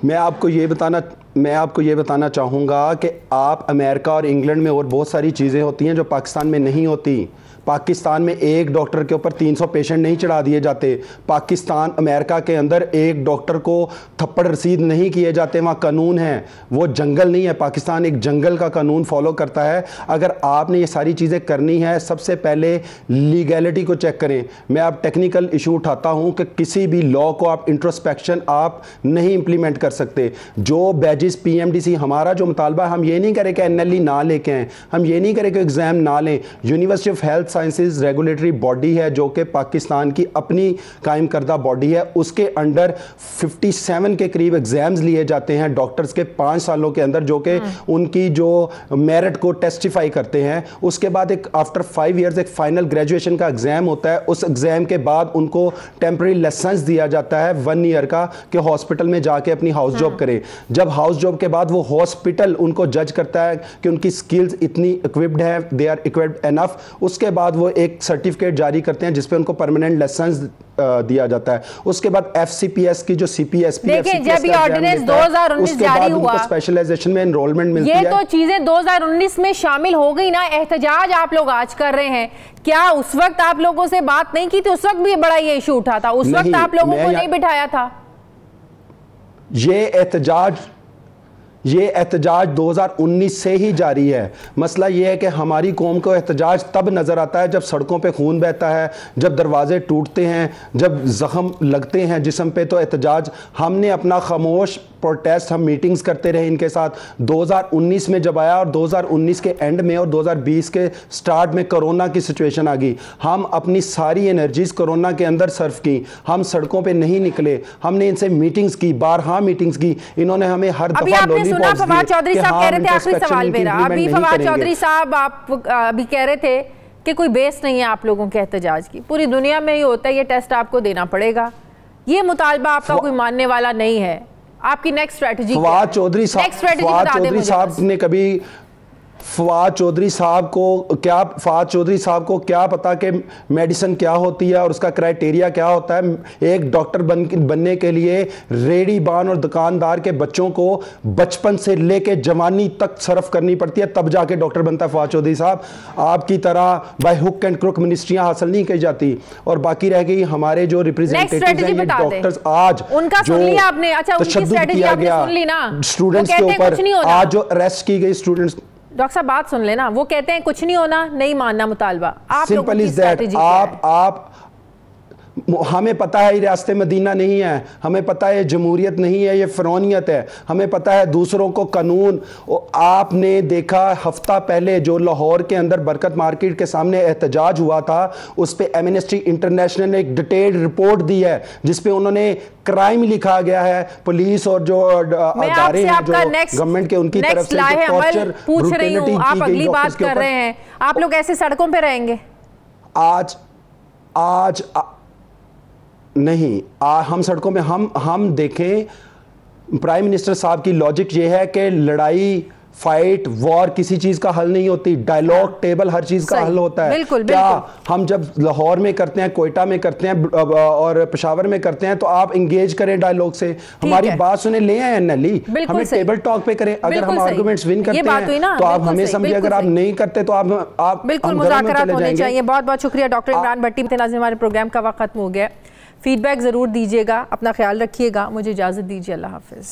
मैं आपको ये बताना चाहूँगा कि आप अमेरिका और इंग्लैंड में और बहुत सारी चीज़ें होती हैं जो पाकिस्तान में नहीं होती। पाकिस्तान में एक डॉक्टर के ऊपर 300 पेशेंट नहीं चढ़ा दिए जाते। पाकिस्तान, अमेरिका के अंदर एक डॉक्टर को थप्पड़ रसीद नहीं किए जाते। वहाँ कानून है, वो जंगल नहीं है। पाकिस्तान एक जंगल का कानून फॉलो करता है। अगर आपने ये सारी चीज़ें करनी है, सबसे पहले लीगैलिटी को चेक करें। मैं आप टेक्निकल इशू उठाता हूँ कि किसी भी लॉ को आप इंट्रोस्पेक्शन आप नहीं इम्प्लीमेंट कर सकते। जो बैजेस PMDC, हमारा जो मुतालबा है, हम ये नहीं करें कि NLE ना लेके आएँ, हम ये नहीं करें कि एग्ज़ाम ना लें। University of health sciences regulatory body है जो कि पाकिस्तान की अपनी कायम करदा बॉडी है। उसके अंडर 57 के करीब एग्जाम्स लिए जाते हैं डॉक्टर्स के 5 सालों के अंदर, जो कि उनकी जो मेरिट को टेस्टिफाई करते हैं। उसके बाद एक आफ्टर 5 इयर्स एक फाइनल ग्रेजुएशन का एग्जाम होता है। उस एग्जाम के बाद उनको टेम्परेरी लाइसेंस दिया जाता है 1 ईयर का, कि हॉस्पिटल में जाके अपनी हाउस जॉब करें। जब हाउस जॉब के बाद वो हॉस्पिटल उनको जज करता है कि उनकी स्किल्स इतनी इक्विप्ड है, दे आर इक्विप्ड एनफ, उसके बाद वो एक सर्टिफिकेट जारी करते हैं जिसपे उनको परमानेंट लाइसेंस दिया जाता है। उसके बाद FCPS की जो CPSP, देखिए जब ये ऑर्डिनेंस 2019 जारी हुआ, स्पेशलाइजेशन में एनरोलमेंट मिलती है। ये तो चीजें 2019 में शामिल हो गई ना। एहतजाज आप लोग आज कर रहे हैं, क्या उस वक्त आप लोगों से बात नहीं की थी? उस वक्त भी बड़ा ये इशू उठा था, उस वक्त आप लोगों को नहीं बिठाया था? ये ये एहतजाज 2019 से ही जारी है। मसला ये है कि हमारी कौम को एहतजाज तब नज़र आता है जब सड़कों पे खून बहता है, जब दरवाजे टूटते हैं, जब ज़ख्म लगते हैं जिस्म पे, तो एहतजाज। हमने अपना खामोश प्रोटेस्ट, हम मीटिंग्स करते रहे इनके साथ। 2019 में जब आया और 2019 के एंड में और 2020 के स्टार्ट में कोरोना की सिचुएशन आ गई, हम अपनी सारी एनर्जीज कोरोना के अंदर सर्व की। हम सड़कों पे नहीं निकले, हमने इनसे मीटिंग्स की, बारहा मीटिंग्स की। इन्होंने हमें हर दफा सुना फवाद चौधरी साहब कह रहे थे, आखिरी सवाल मेरा, अभी फवाद चौधरी साहब आप अभी कह रहे थे कि कोई बेस नहीं है आप लोगों के एहतजाज की, पूरी दुनिया में ये होता है, ये टेस्ट आपको देना पड़ेगा, ये मुतालबा आपका कोई मानने वाला नहीं है, आपकी नेक्स्ट स्ट्रेटजी? फवाद चौधरी साहब ने कभी फवाद चौधरी साहब को क्या पता कि मेडिसिन क्या होती है और उसका क्राइटेरिया क्या होता है? एक डॉक्टर बनने के लिए रेडीबान और दुकानदार के बच्चों को बचपन से लेके जवानी तक सर्फ करनी पड़ती है, तब जाके डॉक्टर बनता है। फवाद चौधरी साहब, आपकी तरह बाय हुक एंड क्रुक मिनिस्ट्रियां हासिल नहीं की जाती। और बाकी रह गई हमारे जो रिप्रेजेंटेटिव्स हैं, ये डॉक्टर्स, आज उनका सुन लिया आपने? अच्छा, उनकी स्ट्रेटजी आपने सुन ली ना? स्टूडेंट्स के ऊपर आज जो अरेस्ट की गई स्टूडेंट्स, डॉक्टर साहब बात सुन लेना, वो कहते हैं कुछ नहीं होना, नहीं मानना मुतालबा। आप लोगों की स्ट्रेटजी क्या है? हमें पता है ये रियासत मदीना नहीं है, हमें पता है जमहूरियत नहीं है, ये फ़िरौनियत है, हमें पता है दूसरों को कानून। आपने देखा हफ्ता पहले जो लाहौर के अंदर बरकत मार्केट के सामने एहतजाज हुआ था, उस पर एमनेस्टी इंटरनेशनल ने एक डिटेल्ड रिपोर्ट दी है जिसपे उन्होंने क्राइम लिखा गया है। पुलिस और जो अदारे हैं जो गवर्नमेंट के, उनकी तरफ से टॉर्चर, पूछ रही हूं, आप अगली बात कर रहे हैं, आप लोग ऐसे सड़कों पे रहेंगे? आज नहीं, हम सड़कों में हम देखें, प्राइम मिनिस्टर साहब की लॉजिक ये है कि लड़ाई, फाइट, वॉर किसी चीज का हल नहीं होती, डायलॉग टेबल हर चीज का हल होता है। बिल्कुल, क्या हम जब लाहौर में करते हैं, कोयटा में करते हैं और पेशावर में करते हैं, तो आप इंगेज करें डायलॉग से, हमारी बात सुने, ले आए नली, हमें टेबल टॉक पे करें। अगर हम आर्गुमेंट्स विन करते हैं तो आप हमें समझिए, अगर आप नहीं करते तो आप बिल्कुल मुज़ाकरात होने चाहिए। बहुत बहुत शुक्रिया डॉक्टर इमरान भट्टी। हमारे प्रोग्राम का वक्त खत्म हो गया। फीडबैक ज़रूर दीजिएगा, अपना ख्याल रखिएगा, मुझे इजाज़त दीजिए, अल्लाह हाफ़िज़।